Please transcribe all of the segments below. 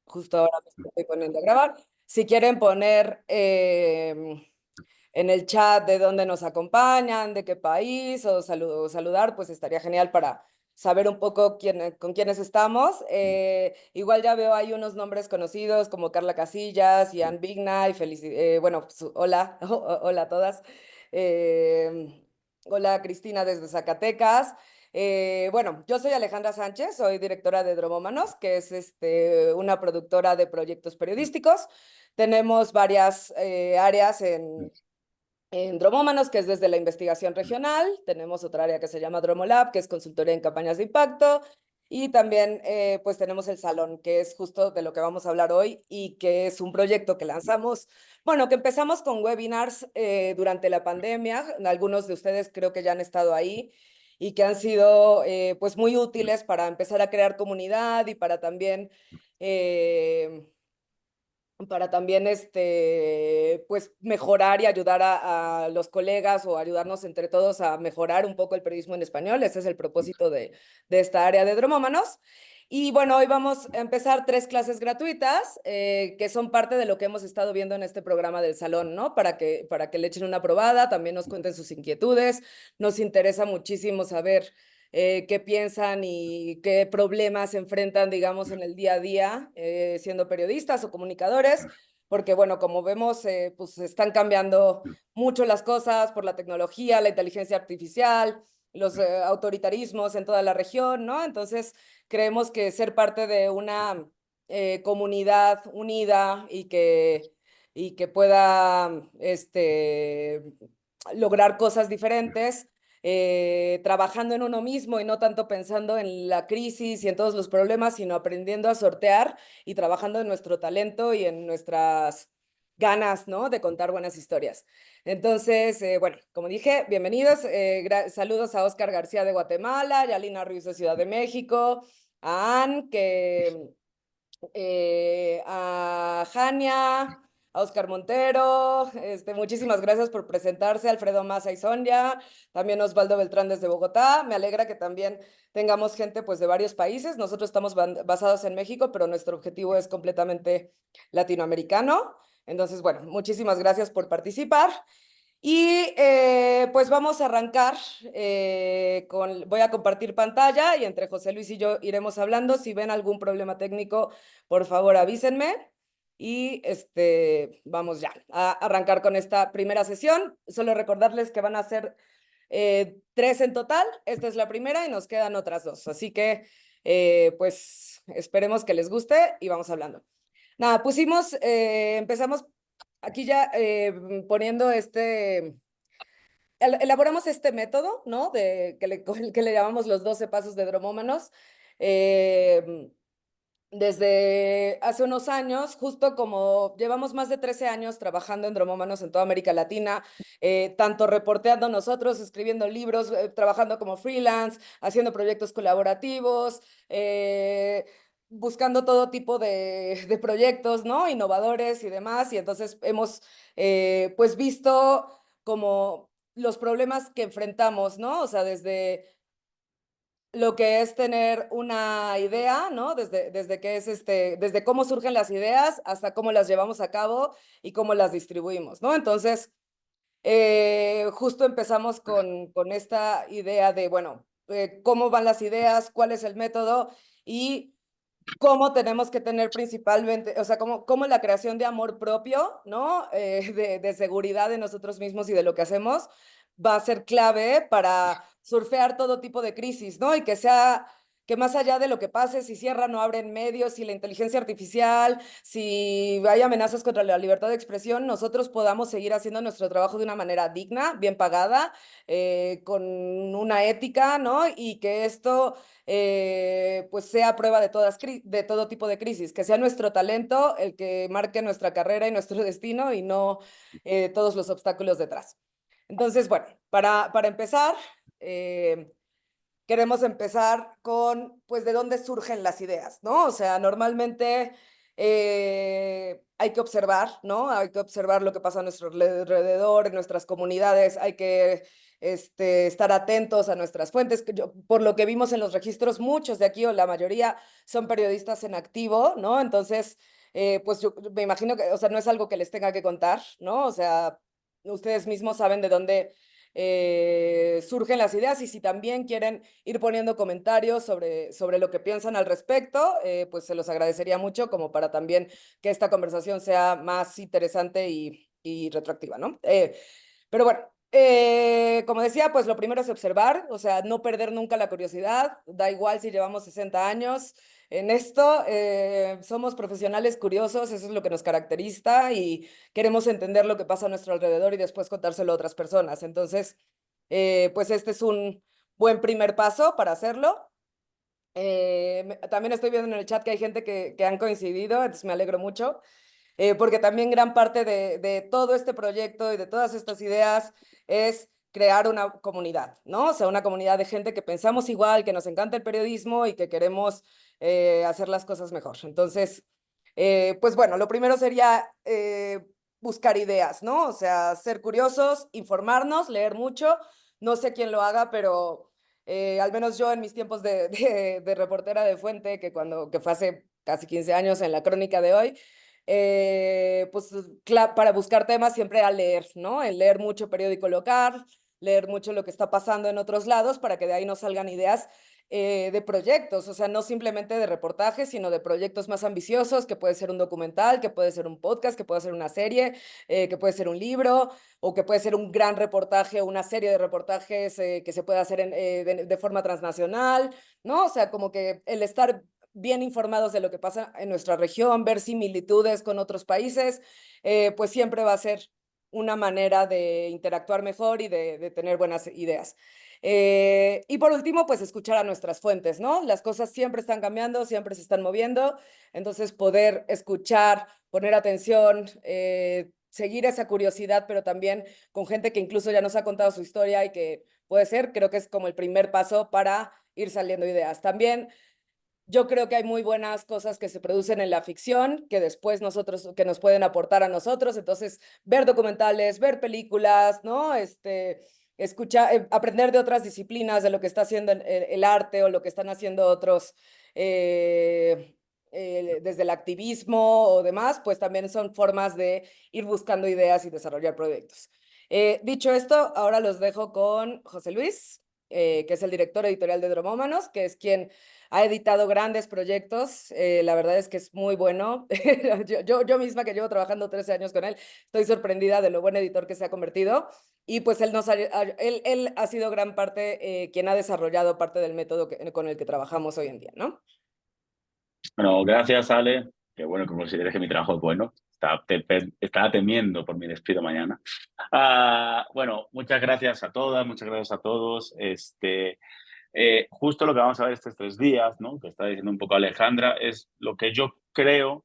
Justo ahora me estoy poniendo a grabar. Si quieren poner en el chat de dónde nos acompañan, de qué país, o saludar, pues estaría genial para saber un poco con quiénes estamos. Igual ya veo hay unos nombres conocidos como Carla Casillas, Ian Vigna, y bueno, pues, hola, hola a todas. Hola Cristina desde Zacatecas. Bueno, yo soy Alejandra Sánchez, soy directora de Dromómanos, que es una productora de proyectos periodísticos. Tenemos varias áreas en Dromómanos, que es desde la investigación regional. Tenemos otra área que se llama Dromolab, que es consultoría en campañas de impacto. Y también pues tenemos el Salón, que es justo de lo que vamos a hablar hoy y que es un proyecto que lanzamos, bueno, que empezamos con webinars durante la pandemia. Algunos de ustedes creo que ya han estado ahí y que han sido pues muy útiles para empezar a crear comunidad y para también pues mejorar y ayudar a los colegas o ayudarnos entre todos a mejorar un poco el periodismo en español. Ese es el propósito de esta área de Dromómanos. Y bueno, hoy vamos a empezar 3 clases gratuitas que son parte de lo que hemos estado viendo en este programa del Salón, ¿no? Para que le echen una probada, también nos cuenten sus inquietudes. Nos interesa muchísimo saber qué piensan y qué problemas se enfrentan, digamos, en el día a día, siendo periodistas o comunicadores, porque, bueno, como vemos, pues están cambiando mucho las cosas por la tecnología, la inteligencia artificial, los autoritarismos en toda la región, ¿no? Entonces, creemos que ser parte de una comunidad unida y que pueda lograr cosas diferentes trabajando en uno mismo y no tanto pensando en la crisis y en todos los problemas, sino aprendiendo a sortear y trabajando en nuestro talento y en nuestras ganas, ¿no? De contar buenas historias. Entonces, bueno, como dije, bienvenidos. Saludos a Oscar García de Guatemala, Yalina Ruiz de Ciudad de México, a Ann, a Jania, a Oscar Montero, muchísimas gracias por presentarse, Alfredo Maza y Sonia, también Osvaldo Beltrán desde Bogotá. Me alegra que también tengamos gente pues de varios países. Nosotros estamos basados en México, pero nuestro objetivo es completamente latinoamericano. Entonces, bueno, muchísimas gracias por participar. Y pues vamos a arrancar voy a compartir pantalla y entre José Luis y yo iremos hablando. Si ven algún problema técnico, por favor avísenme. Y vamos ya a arrancar con esta primera sesión. Solo recordarles que van a ser 3 en total. Esta es la primera y nos quedan otras 2. Así que pues esperemos que les guste y vamos hablando. Nada, empezamos aquí ya poniendo elaboramos este método, ¿no? Que le llamamos los 12 pasos de Dromómanos. Desde hace unos años, justo como llevamos más de 13 años trabajando en Dromómanos en toda América Latina, tanto reporteando nosotros, escribiendo libros, trabajando como freelance, haciendo proyectos colaborativos, buscando todo tipo de proyectos, ¿no? Innovadores y demás. Y entonces hemos, pues, visto como los problemas que enfrentamos, ¿no? O sea, desde lo que es tener una idea, ¿no? Desde que es desde cómo surgen las ideas hasta cómo las llevamos a cabo y cómo las distribuimos, ¿no? Entonces, justo empezamos con esta idea de, bueno, cómo van las ideas, cuál es el método y cómo tenemos que tener principalmente, o sea, cómo la creación de amor propio, ¿no? De seguridad de nosotros mismos y de lo que hacemos va a ser clave para surfear todo tipo de crisis, ¿no? Y que más allá de lo que pase, si cierran o abren medios, si la inteligencia artificial, si hay amenazas contra la libertad de expresión, nosotros podamos seguir haciendo nuestro trabajo de una manera digna, bien pagada, con una ética, ¿no? Y que esto pues sea prueba de todo tipo de crisis, que sea nuestro talento el que marque nuestra carrera y nuestro destino y no todos los obstáculos detrás. Entonces, bueno, para empezar, queremos empezar con, pues, de dónde surgen las ideas, ¿no? O sea, normalmente hay que observar, ¿no? Hay que observar lo que pasa a nuestro alrededor, en nuestras comunidades, hay que estar atentos a nuestras fuentes. Por lo que vimos en los registros, muchos de aquí, o la mayoría, son periodistas en activo, ¿no? Entonces, pues yo me imagino que, o sea, no es algo que les tenga que contar, ¿no? O sea, ustedes mismos saben de dónde surgen las ideas, y si también quieren ir poniendo comentarios sobre lo que piensan al respecto, pues se los agradecería mucho, como para también que esta conversación sea más interesante y retroactiva, ¿no? Pero bueno, como decía, pues lo primero es observar, o sea, no perder nunca la curiosidad, da igual si llevamos 60 años en esto, somos profesionales curiosos, eso es lo que nos caracteriza, y queremos entender lo que pasa a nuestro alrededor y después contárselo a otras personas. Entonces, pues este es un buen primer paso para hacerlo. También estoy viendo en el chat que hay gente que han coincidido, entonces me alegro mucho, porque también gran parte de todo este proyecto y de todas estas ideas es crear una comunidad, ¿no? O sea, una comunidad de gente que pensamos igual, que nos encanta el periodismo y que queremos hacer las cosas mejor. Entonces, pues bueno, lo primero sería buscar ideas, ¿no? O sea, ser curiosos, informarnos, leer mucho. No sé quién lo haga, pero al menos yo en mis tiempos de reportera de fuente, que fue hace casi 15 años en la crónica de hoy, pues para buscar temas siempre a leer, ¿no? El leer mucho periódico local, leer mucho lo que está pasando en otros lados para que de ahí nos salgan ideas de proyectos, o sea, no simplemente de reportajes, sino de proyectos más ambiciosos, que puede ser un documental, que puede ser un podcast, que puede ser una serie, que puede ser un libro, o que puede ser un gran reportaje, una serie de reportajes que se puede hacer de forma transnacional, ¿no? O sea, como que el estar bien informados de lo que pasa en nuestra región, ver similitudes con otros países, pues siempre va a ser una manera de interactuar mejor y de tener buenas ideas. Y por último, pues escuchar a nuestras fuentes, ¿no? Las cosas siempre están cambiando, siempre se están moviendo, entonces poder escuchar, poner atención, seguir esa curiosidad, pero también con gente que incluso ya nos ha contado su historia y que puede ser, creo que es como el primer paso para ir saliendo ideas. También yo creo que hay muy buenas cosas que se producen en la ficción, que después que nos pueden aportar a nosotros. Entonces, ver documentales, ver películas, ¿no? Escuchar, aprender de otras disciplinas, de lo que está haciendo el arte o lo que están haciendo otros desde el activismo o demás, pues también son formas de ir buscando ideas y desarrollar proyectos. Dicho esto, ahora los dejo con José Luis, que es el director editorial de Dromómanos, que es quien ha editado grandes proyectos. La verdad es que es muy bueno. Yo misma, que llevo trabajando 13 años con él, estoy sorprendida de lo buen editor que se ha convertido. Y pues él ha sido gran parte quien ha desarrollado parte del método con el que trabajamos hoy en día, ¿no? Bueno, gracias, Ale. Qué bueno que consideres que mi trabajo es bueno. Estaba temiendo por mi despido mañana. Bueno, muchas gracias a todas, muchas gracias a todos. Justo lo que vamos a ver estos 3 días, ¿no? Que está diciendo un poco Alejandra, es lo que yo creo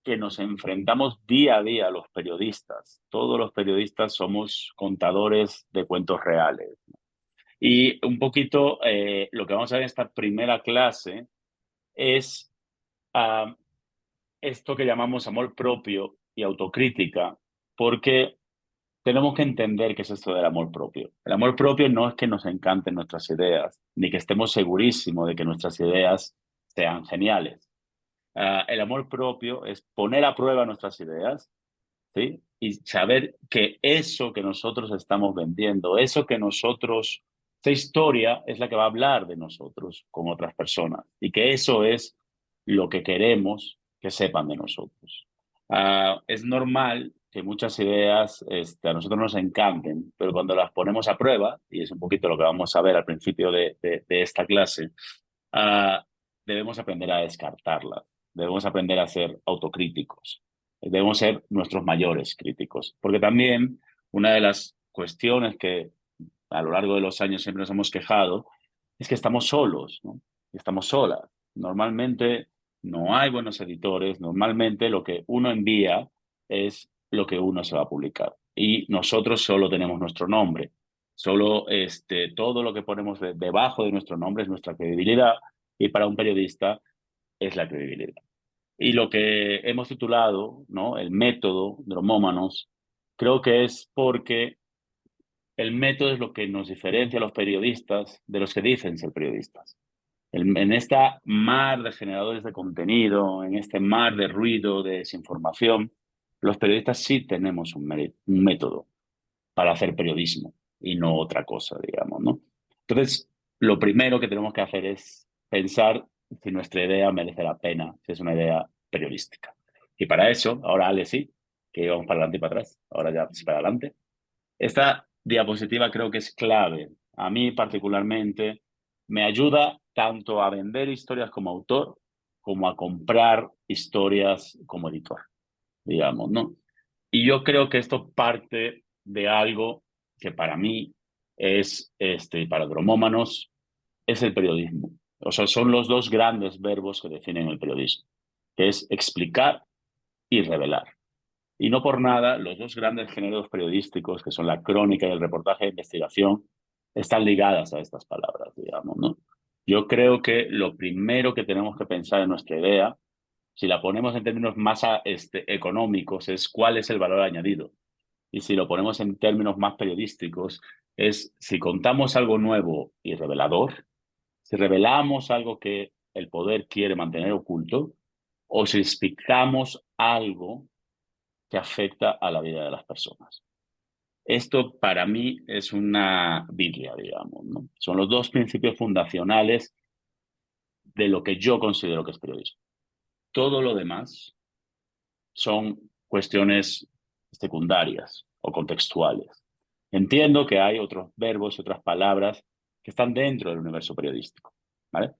que nos enfrentamos día a día los periodistas. Todos los periodistas somos contadores de cuentos reales. Y un poquito lo que vamos a ver en esta primera clase es ah, esto que llamamos amor propio y autocrítica, porque tenemos que entender qué es esto del amor propio. El amor propio no es que nos encanten nuestras ideas, ni que estemos segurísimos de que nuestras ideas sean geniales. El amor propio es poner a prueba nuestras ideas, ¿sí? Y saber que eso que nosotros estamos vendiendo, eso que nosotros, esa historia es la que va a hablar de nosotros con otras personas y que eso es lo que queremos que sepan de nosotros. Es normal que muchas ideas a nosotros nos encanten, pero cuando las ponemos a prueba, y es un poquito lo que vamos a ver al principio de esta clase, ah, debemos aprender a descartarlas, debemos aprender a ser autocríticos, debemos ser nuestros mayores críticos, porque también una de las cuestiones que a lo largo de los años siempre nos hemos quejado es que estamos solos, ¿no? Estamos solas. Normalmente no hay buenos editores, normalmente lo que uno envía es lo que uno se va a publicar y nosotros solo tenemos nuestro nombre. Solo todo lo que ponemos debajo de nuestro nombre es nuestra credibilidad y para un periodista es la credibilidad. Y lo que hemos titulado, ¿no? El método Dromómanos, creo que es porque el método es lo que nos diferencia a los periodistas de los que dicen ser periodistas. En esta mar de generadores de contenido, en este mar de ruido, de desinformación, los periodistas sí tenemos un método para hacer periodismo y no otra cosa, digamos, ¿no? Entonces, lo primero que tenemos que hacer es pensar si nuestra idea merece la pena, si es una idea periodística. Y para eso, ahora Ale sí, que íbamos para adelante y para atrás, ahora ya sí para adelante. Esta diapositiva creo que es clave. A mí particularmente me ayuda tanto a vender historias como autor como a comprar historias como editor, digamos, ¿no? Y yo creo que esto parte de algo que para mí es, para dromómanos, es el periodismo. O sea, son los dos grandes verbos que definen el periodismo, que es explicar y revelar. Y no por nada, los dos grandes géneros periodísticos, que son la crónica y el reportaje de investigación, están ligadas a estas palabras, digamos, ¿no? Yo creo que lo primero que tenemos que pensar en nuestra idea, si la ponemos en términos más económicos, es cuál es el valor añadido. Y si lo ponemos en términos más periodísticos, es si contamos algo nuevo y revelador, si revelamos algo que el poder quiere mantener oculto, o si explicamos algo que afecta a la vida de las personas. Esto para mí es una Biblia, digamos, ¿no? Son los dos principios fundacionales de lo que yo considero que es periodismo. Todo lo demás son cuestiones secundarias o contextuales. Entiendo que hay otros verbos y otras palabras que están dentro del universo periodístico, ¿vale?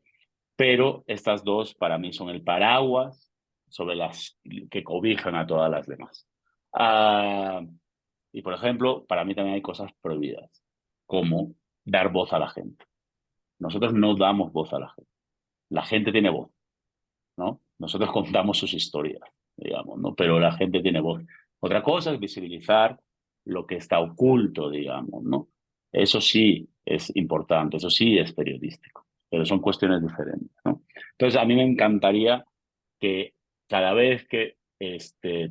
Pero estas dos para mí son el paraguas sobre las que cobijan a todas las demás. Ah, y por ejemplo, para mí también hay cosas prohibidas, como dar voz a la gente. Nosotros no damos voz a la gente. La gente tiene voz, ¿no? Nosotros contamos sus historias, digamos, ¿no? Pero la gente tiene voz. Otra cosa es visibilizar lo que está oculto, digamos, ¿no? Eso sí es importante, eso sí es periodístico, pero son cuestiones diferentes, ¿no? Entonces, a mí me encantaría que cada vez que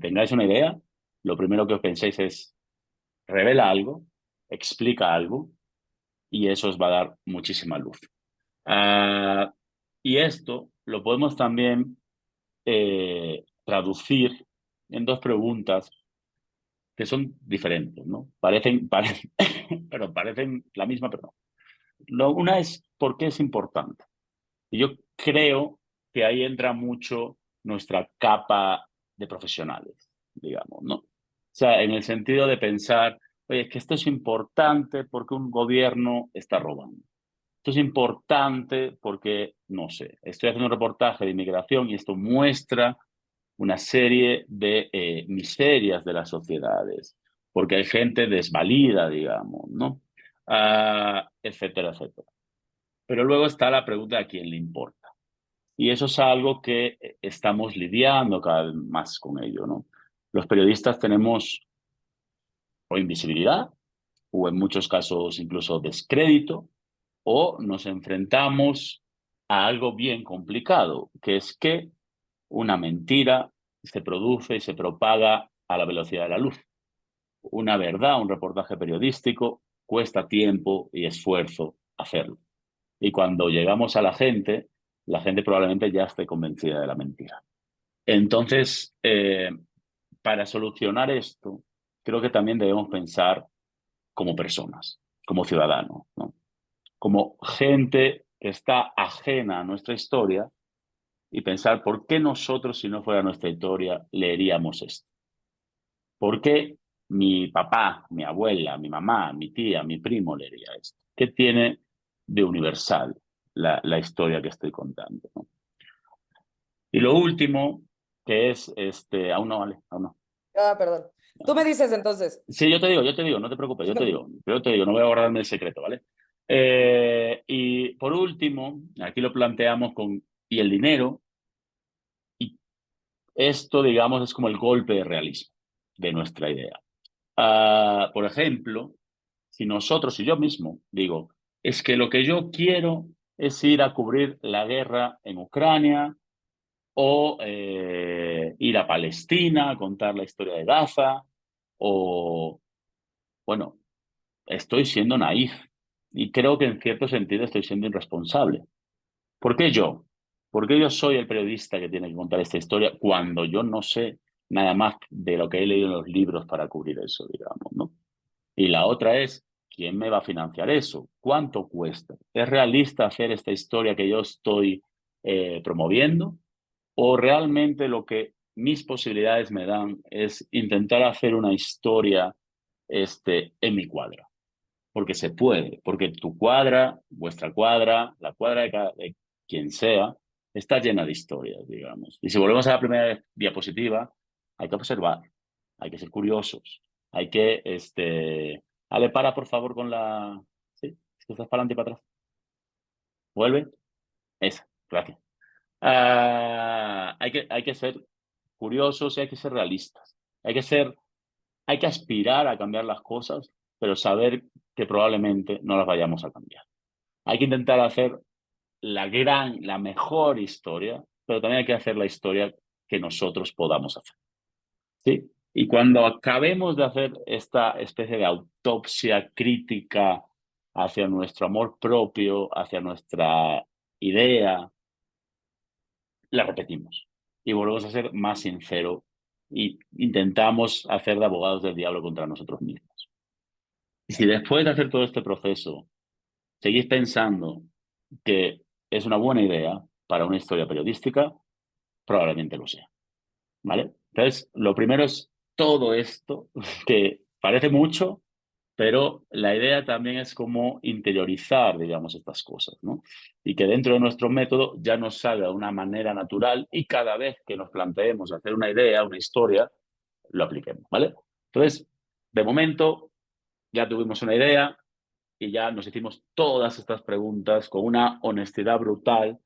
tengáis una idea, lo primero que os penséis es, revela algo, explica algo, y eso os va a dar muchísima luz. Ah, y esto lo podemos también traducir en dos preguntas que son diferentes, ¿no? Pero parecen la misma, pero no. Una es, ¿por qué es importante? Y yo creo que ahí entra mucho nuestra capa de profesionales, digamos, ¿no? O sea, en el sentido de pensar, oye, es que esto es importante porque un gobierno está robando. Esto es importante porque, no sé, estoy haciendo un reportaje de inmigración y esto muestra una serie de miserias de las sociedades, porque hay gente desvalida, digamos, ¿no? Etcétera, etcétera. Pero luego está la pregunta de a quién le importa. Y eso es algo que estamos lidiando cada vez más con ello, ¿no? Los periodistas tenemos o invisibilidad, o en muchos casos incluso descrédito, o nos enfrentamos a algo bien complicado, que es que una mentira se produce y se propaga a la velocidad de la luz. Una verdad, un reportaje periodístico, cuesta tiempo y esfuerzo hacerlo. Y cuando llegamos a la gente probablemente ya esté convencida de la mentira. Entonces, para solucionar esto, creo que también debemos pensar como personas, como ciudadanos, ¿no? Como gente que está ajena a nuestra historia y pensar por qué nosotros, si no fuera nuestra historia, leeríamos esto. ¿Por qué mi papá, mi abuela, mi mamá, mi tía, mi primo leería esto? ¿Qué tiene de universal la historia que estoy contando, ¿no? Y lo último, que es, aún no, vale, aún no. Ah, perdón. Tú me dices entonces. Sí, yo te digo, no te preocupes, yo te digo, no voy a guardarme el secreto, ¿vale? Y por último, aquí lo planteamos con, y el dinero, y esto, digamos, es como el golpe de realismo de nuestra idea. Por ejemplo, si nosotros y yo mismo digo, es que lo que yo quiero es ir a cubrir la guerra en Ucrania o ir a Palestina, contar la historia de Gaza, o, bueno, estoy siendo naif y creo que en cierto sentido estoy siendo irresponsable. ¿Por qué yo? ¿Por qué yo soy el periodista que tiene que contar esta historia cuando yo no sé nada más de lo que he leído en los libros para cubrir eso, digamos, ¿no? Y la otra es, ¿quién me va a financiar eso? ¿Cuánto cuesta? ¿Es realista hacer esta historia que yo estoy promoviendo? ¿O realmente lo que mis posibilidades me dan es intentar hacer una historia en mi cuadra? Porque se puede, porque tu cuadra, vuestra cuadra, la cuadra de quien sea, está llena de historias, digamos. Y si volvemos a la primera diapositiva, hay que observar, hay que ser curiosos, hay que, Ale, para por favor con la... Sí, es que estás para adelante y para atrás. Vuelve. Esa, gracias. Hay que ser curiosos y hay que ser realistas. Hay que aspirar a cambiar las cosas, pero saber que probablemente no las vayamos a cambiar. Hay que intentar hacer la mejor historia, pero también hay que hacer la historia que nosotros podamos hacer. ¿Sí? Y cuando acabemos de hacer esta especie de autopsia crítica hacia nuestro amor propio, hacia nuestra idea, la repetimos y volvemos a ser más sinceros y intentamos hacer de abogados del diablo contra nosotros mismos. Y si después de hacer todo este proceso seguís pensando que es una buena idea para una historia periodística, probablemente lo sea, ¿vale? Entonces, lo primero es todo esto, que parece mucho, pero la idea también es cómo interiorizar, digamos, estas cosas, ¿no? Y que dentro de nuestro método ya nos salga de una manera natural y cada vez que nos planteemos hacer una idea, una historia, lo apliquemos, ¿vale? Entonces, de momento, ya tuvimos una idea, y ya nos hicimos todas estas preguntas con una honestidad brutal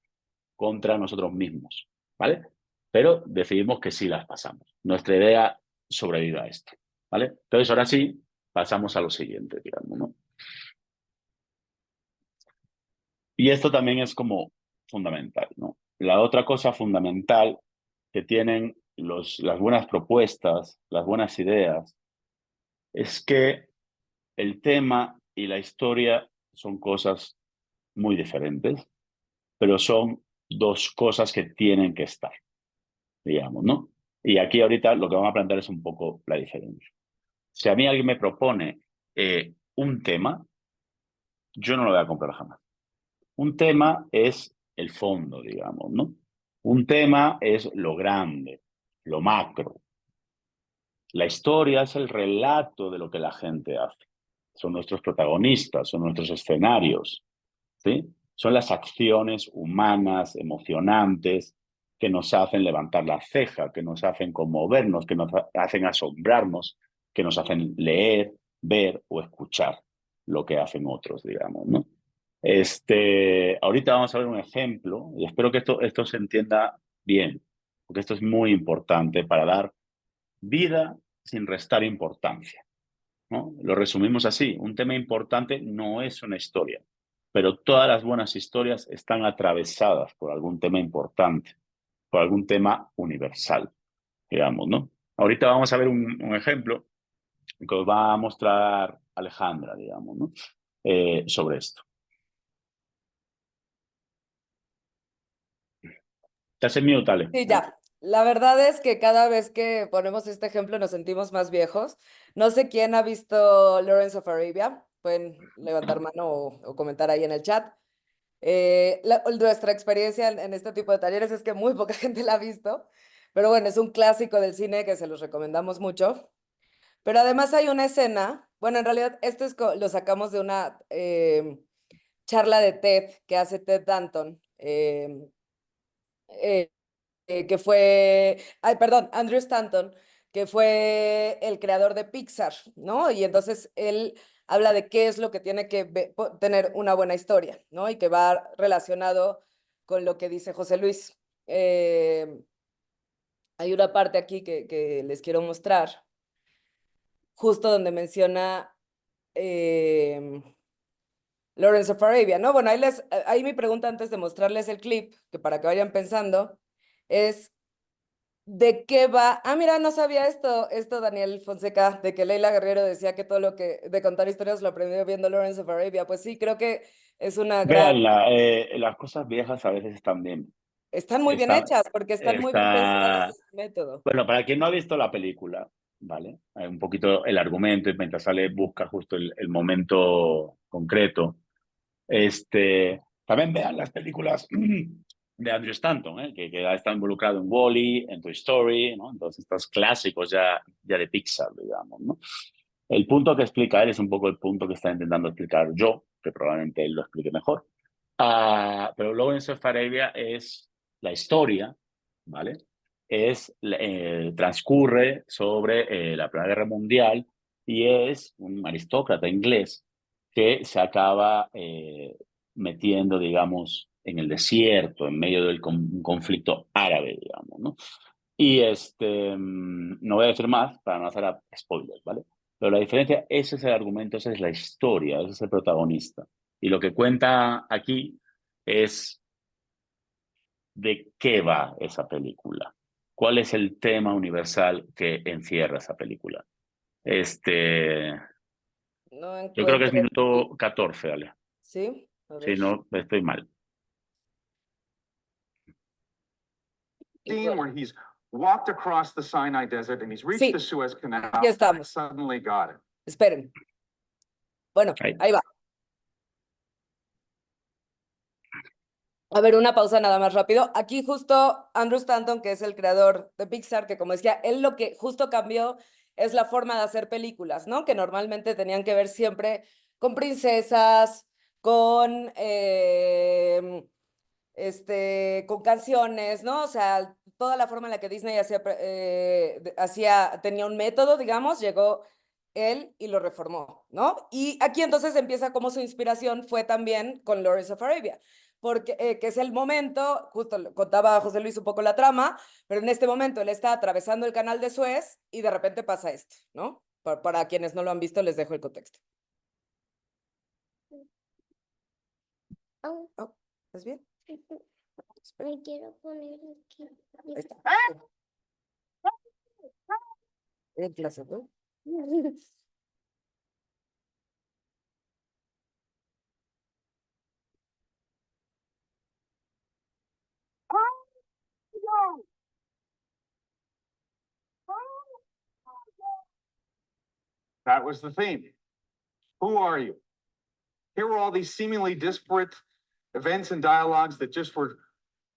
contra nosotros mismos, ¿vale? Pero decidimos que sí las pasamos. Nuestra idea sobrevive a esto, ¿vale? Entonces, ahora sí, pasamos a lo siguiente, digamos, ¿no? Y esto también es como fundamental, ¿no? La otra cosa fundamental que tienen las buenas propuestas, las buenas ideas, es que el tema y la historia son cosas muy diferentes, pero son dos cosas que tienen que estar, digamos, ¿no? Y aquí ahorita lo que vamos a plantear es un poco la diferencia. Si a mí alguien me propone un tema, yo no lo voy a comprar jamás. Un tema es el fondo, digamos, ¿no? Un tema es lo grande, lo macro. La historia es el relato de lo que la gente hace. Son nuestros protagonistas, son nuestros escenarios, ¿sí? Son las acciones humanas, emocionantes, que nos hacen levantar la ceja, que nos hacen conmovernos, que nos hacen asombrarnos, que nos hacen leer, ver o escuchar lo que hacen otros, digamos, ¿no? Ahorita vamos a ver un ejemplo y espero que esto se entienda bien, porque esto es muy importante para dar vida sin restar importancia, ¿no? Lo resumimos así, un tema importante no es una historia, pero todas las buenas historias están atravesadas por algún tema importante, por algún tema universal, digamos, ¿no? Ahorita vamos a ver un ejemplo que os va a mostrar Alejandra, digamos, ¿no? Sobre esto. Estás en mute, Ale. Sí, ya. La verdad es que cada vez que ponemos este ejemplo nos sentimos más viejos. No sé quién ha visto Lawrence of Arabia. Pueden levantar mano o comentar ahí en el chat. Nuestra experiencia en este tipo de talleres es que muy poca gente la ha visto. Pero bueno, es un clásico del cine que se los recomendamos mucho. Pero además hay una escena, bueno, en realidad esto lo sacamos de una charla de TED que hace Ted Danton. Eh, que fue, ay, perdón, Andrew Stanton, que fue el creador de Pixar, ¿no? Y entonces él habla de qué es lo que tiene que tener una buena historia, ¿no? Y que va relacionado con lo que dice José Luis. Hay una parte aquí que les quiero mostrar, justo donde menciona Lawrence of Arabia, ¿no? Bueno, ahí mi pregunta antes de mostrarles el clip, que para que vayan pensando, es de qué va. Ah, mira, no sabía esto, Daniel Fonseca, de que Leila Guerrero decía que todo lo que de contar historias lo aprendió viendo Lawrence of Arabia. Pues sí, creo que es una gran. Véanla, las cosas viejas a veces están bien. Están muy bien Está, hechas porque están muy bien pensadas está... ese método. Bueno, para quien no ha visto la película, ¿vale? Hay un poquito el argumento y mientras sale busca justo el momento concreto. También vean las películas de Andrew Stanton, que está involucrado en Wall-E, en Toy Story, ¿no? Entonces, estos clásicos ya de Pixar, digamos, ¿no? El punto que explica él es un poco el punto que está intentando explicar yo, que probablemente él lo explique mejor. Pero Lawrence of Arabia es la historia, ¿vale? Transcurre sobre la Primera Guerra Mundial y es un aristócrata inglés que se acaba metiendo, digamos, en el desierto, en medio del conflicto árabe, digamos, ¿no? Y no voy a decir más para no hacer spoilers, ¿vale? Pero la diferencia, ese es el argumento, esa es la historia, ese es el protagonista. Y lo que cuenta aquí es de qué va esa película. ¿Cuál es el tema universal que encierra esa película? No Yo creo que es encuentro aquí. minuto 14, Ale. Sí, a ver. Si no, estoy mal. Igual. Where he's walked across the Sinai Desert and he's reached the Sí, Suez Canal. aquí estamos. Suddenly got it. Esperen. Bueno, Ahí. ahí va. A ver, una pausa nada más rápido. Aquí justo Andrew Stanton, que es el creador de Pixar, que como decía, él lo que justo cambió es la forma de hacer películas, ¿no? Que normalmente tenían que ver siempre con princesas, con, con canciones, ¿no? O sea, toda la forma en la que Disney tenía un método, digamos, llegó él y lo reformó, ¿no? Y aquí entonces empieza como su inspiración fue también con Lawrence of Arabia porque que es el momento, justo contaba José Luis un poco la trama, pero en este momento él está atravesando el canal de Suez y de repente pasa esto, ¿no? Para quienes no lo han visto, les dejo el contexto. Oh, ¿estás bien? Me quiero poner aquí. Ahí está. En clase, ¿no? That was the theme. Who are you? Here were all these seemingly disparate events and dialogues that just were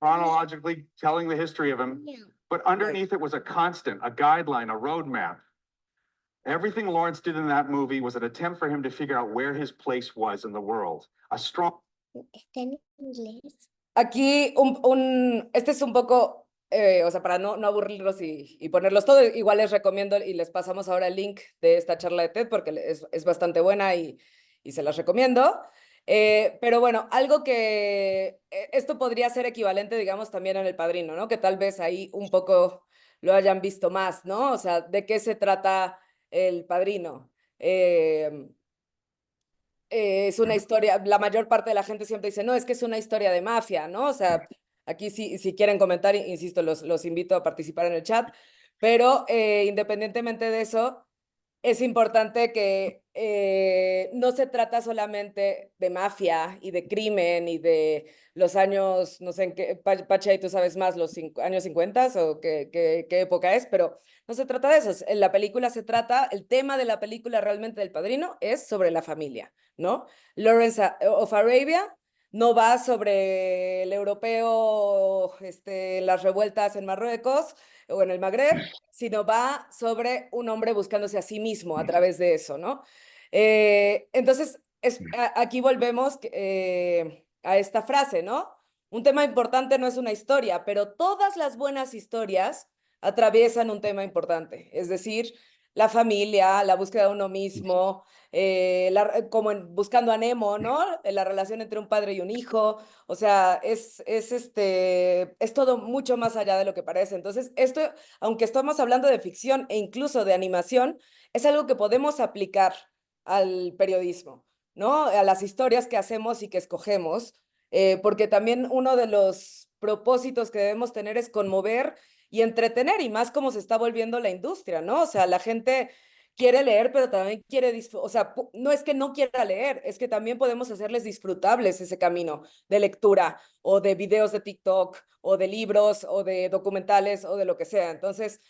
chronologically telling the history of him. Yeah. But underneath it was a constant, a guideline, a roadmap. Everything Lawrence did in that movie was an attempt for him to figure out where his place was in the world. A strong. Está en inglés. Aquí este es un poco, o sea, para no aburrirlos y ponerlos todo, igual les recomiendo y les pasamos ahora el link de esta charla de TED porque es bastante buena y se las recomiendo. Pero bueno, algo que esto podría ser equivalente, digamos, también en El Padrino, ¿no? Que tal vez ahí un poco lo hayan visto más, ¿no? O sea, ¿de qué se trata El Padrino? Es una historia, la mayor parte de la gente siempre dice, no, es que es una historia de mafia, ¿no? O sea, aquí si quieren comentar, insisto, los invito a participar en el chat, pero independientemente de eso, es importante que no se trata solamente de mafia y de crimen y de los años, no sé en qué, Pacha, y tú sabes más, los años 50 o qué época es, pero no se trata de eso. En la película se trata, el tema de la película realmente del Padrino es sobre la familia, ¿no? Lawrence of Arabia no va sobre el europeo, las revueltas en Marruecos o en el Magreb, sino va sobre un hombre buscándose a sí mismo a través de eso, ¿no? Entonces, aquí volvemos a esta frase, ¿no? Un tema importante no es una historia, pero todas las buenas historias atraviesan un tema importante, es decir, la familia, la búsqueda de uno mismo, como buscando a Nemo, ¿no? La relación entre un padre y un hijo, o sea, es todo mucho más allá de lo que parece. Entonces, esto, aunque estamos hablando de ficción e incluso de animación, es algo que podemos aplicar al periodismo, ¿no? A las historias que hacemos y que escogemos, porque también uno de los propósitos que debemos tener es conmover y entretener, y más como se está volviendo la industria, ¿no? O sea, la gente quiere leer, pero también quiere disfrutar, o sea, no es que no quiera leer, es que también podemos hacerles disfrutables ese camino de lectura o de videos de TikTok o de libros o de documentales o de lo que sea. Entonces,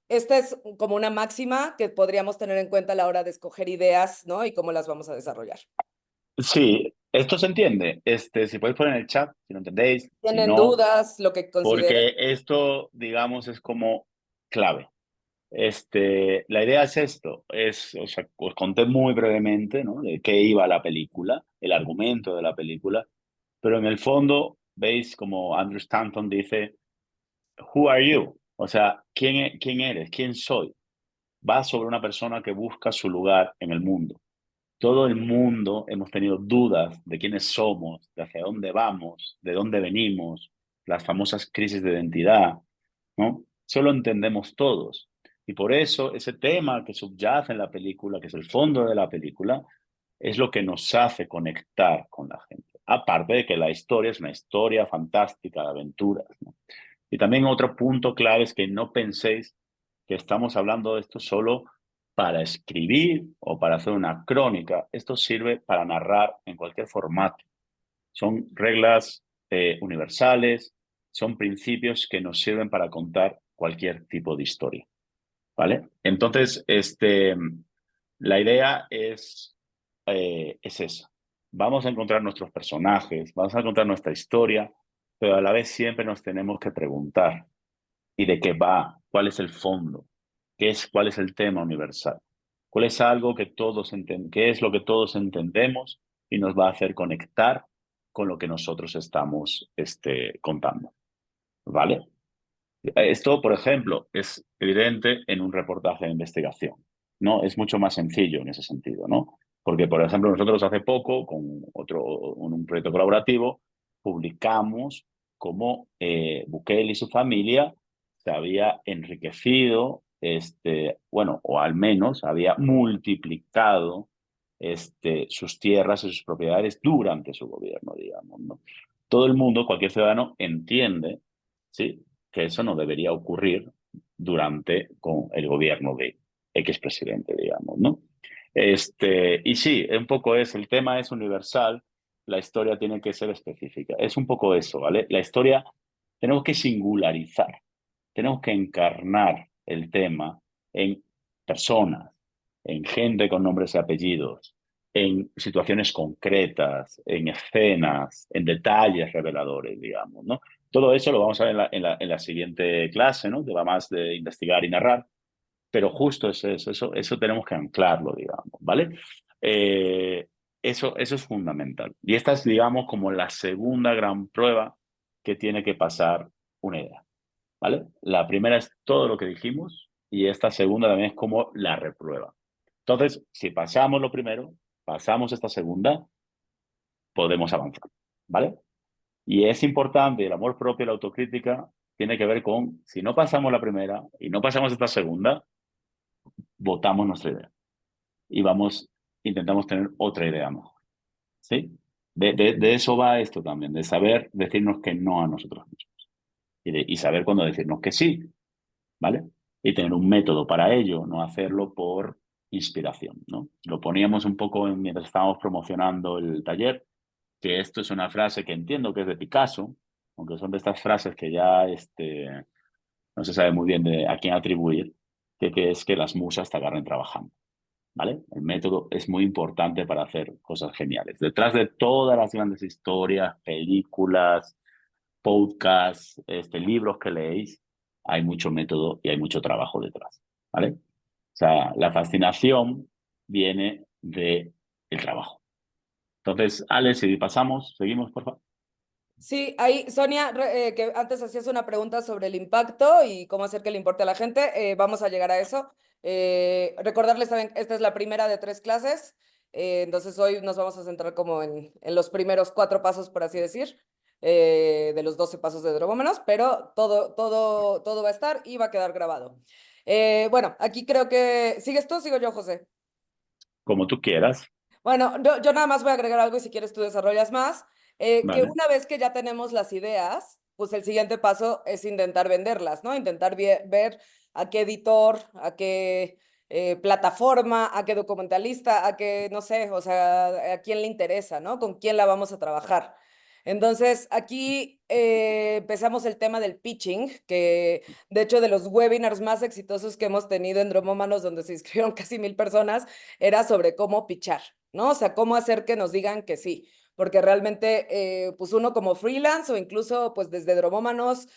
esta es como una máxima que podríamos tener en cuenta a la hora de escoger ideas, ¿no? Y cómo las vamos a desarrollar. Sí, esto se entiende. Si podéis poner en el chat, si no entendéis, si ¿Tienen no, dudas, lo que consideren? porque esto, digamos, es como clave. La idea es esto, o sea, os conté muy brevemente, ¿no? De qué iba la película, el argumento de la película, pero en el fondo veis como Andrew Stanton dice, Who are you? O sea, ¿quién eres? ¿Quién soy? Va sobre una persona que busca su lugar en el mundo. Todo el mundo hemos tenido dudas de quiénes somos, de hacia dónde vamos, de dónde venimos, las famosas crisis de identidad, ¿no? Eso lo entendemos todos. Y por eso ese tema que subyace en la película, que es el fondo de la película, es lo que nos hace conectar con la gente. Aparte de que la historia es una historia fantástica de aventuras, ¿no? Y también otro punto clave es que no penséis que estamos hablando de esto solo para escribir o para hacer una crónica. Esto sirve para narrar en cualquier formato. Son reglas universales, son principios que nos sirven para contar cualquier tipo de historia, ¿vale? Entonces, la idea es esa. Vamos a encontrar nuestros personajes, vamos a encontrar nuestra historia, pero a la vez siempre nos tenemos que preguntar, ¿y de qué va? ¿Cuál es el fondo? ¿Cuál es el tema universal? ¿Cuál es algo que qué es lo que todos entendemos y nos va a hacer conectar con lo que nosotros estamos contando? ¿Vale? Esto, por ejemplo, es evidente en un reportaje de investigación, ¿no? Es mucho más sencillo en ese sentido, ¿no? Porque, por ejemplo, nosotros hace poco, con un proyecto colaborativo, publicamos cómo Bukele y su familia se había enriquecido, bueno, o al menos había multiplicado sus tierras y sus propiedades durante su gobierno, digamos, ¿no? Todo el mundo, cualquier ciudadano, entiende, ¿sí?, que eso no debería ocurrir con el gobierno de X presidente, digamos, ¿no? Y sí, un poco el tema es universal, la historia tiene que ser específica. Es un poco eso, ¿vale? La historia tenemos que singularizar, tenemos que encarnar el tema en personas, en gente con nombres y apellidos, en situaciones concretas, en escenas, en detalles reveladores, digamos, ¿no? Todo eso lo vamos a ver en la siguiente clase, ¿no? Que va más de investigar y narrar, pero justo es eso tenemos que anclarlo, digamos, ¿vale? Eso es fundamental. Y esta es, digamos, como la segunda gran prueba que tiene que pasar una idea, ¿vale? La primera es todo lo que dijimos y esta segunda también es como la reprueba. Entonces, si pasamos lo primero, pasamos esta segunda, podemos avanzar, ¿vale? Y es importante, el amor propio y la autocrítica tiene que ver con, si no pasamos la primera y no pasamos esta segunda, votamos nuestra idea y intentamos tener otra idea mejor, ¿sí? De eso va esto también, de saber decirnos que no a nosotros mismos y saber cuándo decirnos que sí, ¿vale? Y tener un método para ello, no hacerlo por inspiración, ¿no? Lo poníamos un poco mientras estábamos promocionando el taller, que esto es una frase que entiendo que es de Picasso, aunque son de estas frases que ya no se sabe muy bien a quién atribuir, que es que las musas te agarren trabajando, ¿vale? El método es muy importante para hacer cosas geniales. Detrás de todas las grandes historias, películas, podcasts, libros que leéis, hay mucho método y hay mucho trabajo detrás, ¿vale? O sea, la fascinación viene del trabajo. Entonces, Alex, si seguimos, por favor. Sí, ahí, Sonia, que antes hacías una pregunta sobre el impacto y cómo hacer que le importe a la gente, vamos a llegar a eso. Recordarles también, esta es la primera de 3 clases, entonces hoy nos vamos a centrar como en los primeros 4 pasos, por así decir, de los 12 pasos de Dromómenos, pero todo va a estar y va a quedar grabado. Bueno, aquí creo que... ¿Sigues tú o sigo yo, José? Como tú quieras, Bueno, yo nada más voy a agregar algo y si quieres tú desarrollas más, que ¿vale? una vez que ya tenemos las ideas, pues el siguiente paso es intentar venderlas, ¿no? Intentar ver a qué editor, a qué plataforma, a qué documentalista, a qué, no sé, o sea, a quién le interesa, ¿no? Con quién la vamos a trabajar. Entonces, aquí empezamos el tema del pitching, que de hecho de los webinars más exitosos que hemos tenido en Dromómanos, donde se inscribieron casi 1000 personas, era sobre cómo pitchar, ¿no? O sea, cómo hacer que nos digan que sí. Porque realmente, pues uno como freelance o incluso pues desde Dromómanos,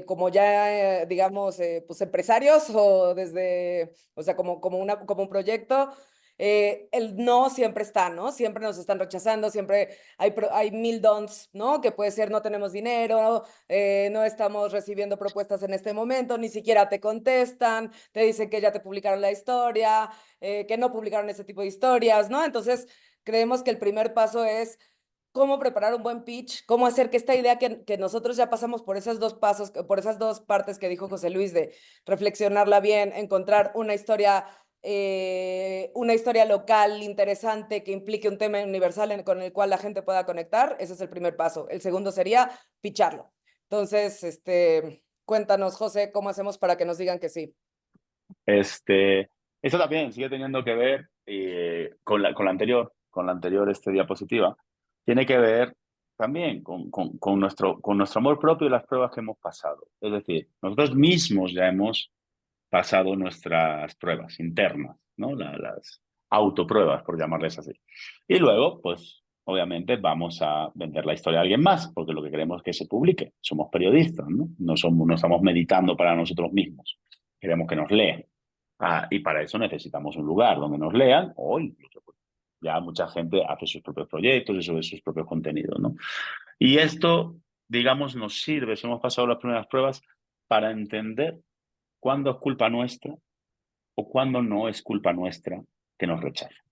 como ya, digamos, pues empresarios o desde, o sea, como un proyecto, el no siempre está, ¿no? Siempre nos están rechazando, siempre hay 1000 don'ts, ¿no? Que puede ser no tenemos dinero, no estamos recibiendo propuestas en este momento, ni siquiera te contestan, te dicen que ya te publicaron la historia, que no publicaron ese tipo de historias, ¿no? Entonces, creemos que el primer paso es cómo preparar un buen pitch, cómo hacer que esta idea que nosotros ya pasamos por esos dos pasos, por esas dos partes que dijo José Luis, de reflexionarla bien, encontrar una historia local interesante que implique un tema universal con el cual la gente pueda conectar. Ese es el primer paso. El segundo sería pitcharlo. Entonces, cuéntanos, José, ¿cómo hacemos para que nos digan que sí? Eso también sigue teniendo que ver con la anterior diapositiva. Tiene que ver también con nuestro amor propio y las pruebas que hemos pasado. Es decir, nosotros mismos ya hemos pasado nuestras pruebas internas, ¿no? Las autopruebas, por llamarles así. Y luego, pues, obviamente vamos a vender la historia a alguien más, porque lo que queremos es que se publique. Somos periodistas, ¿no? No estamos meditando para nosotros mismos. Queremos que nos lean. Y para eso necesitamos un lugar donde nos lean, o incluso pues, ya mucha gente hace sus propios proyectos y sube sus propios contenidos, ¿no? Y esto, digamos, nos sirve, si hemos pasado las primeras pruebas, para entender cuándo es culpa nuestra o cuándo no es culpa nuestra que nos rechacen,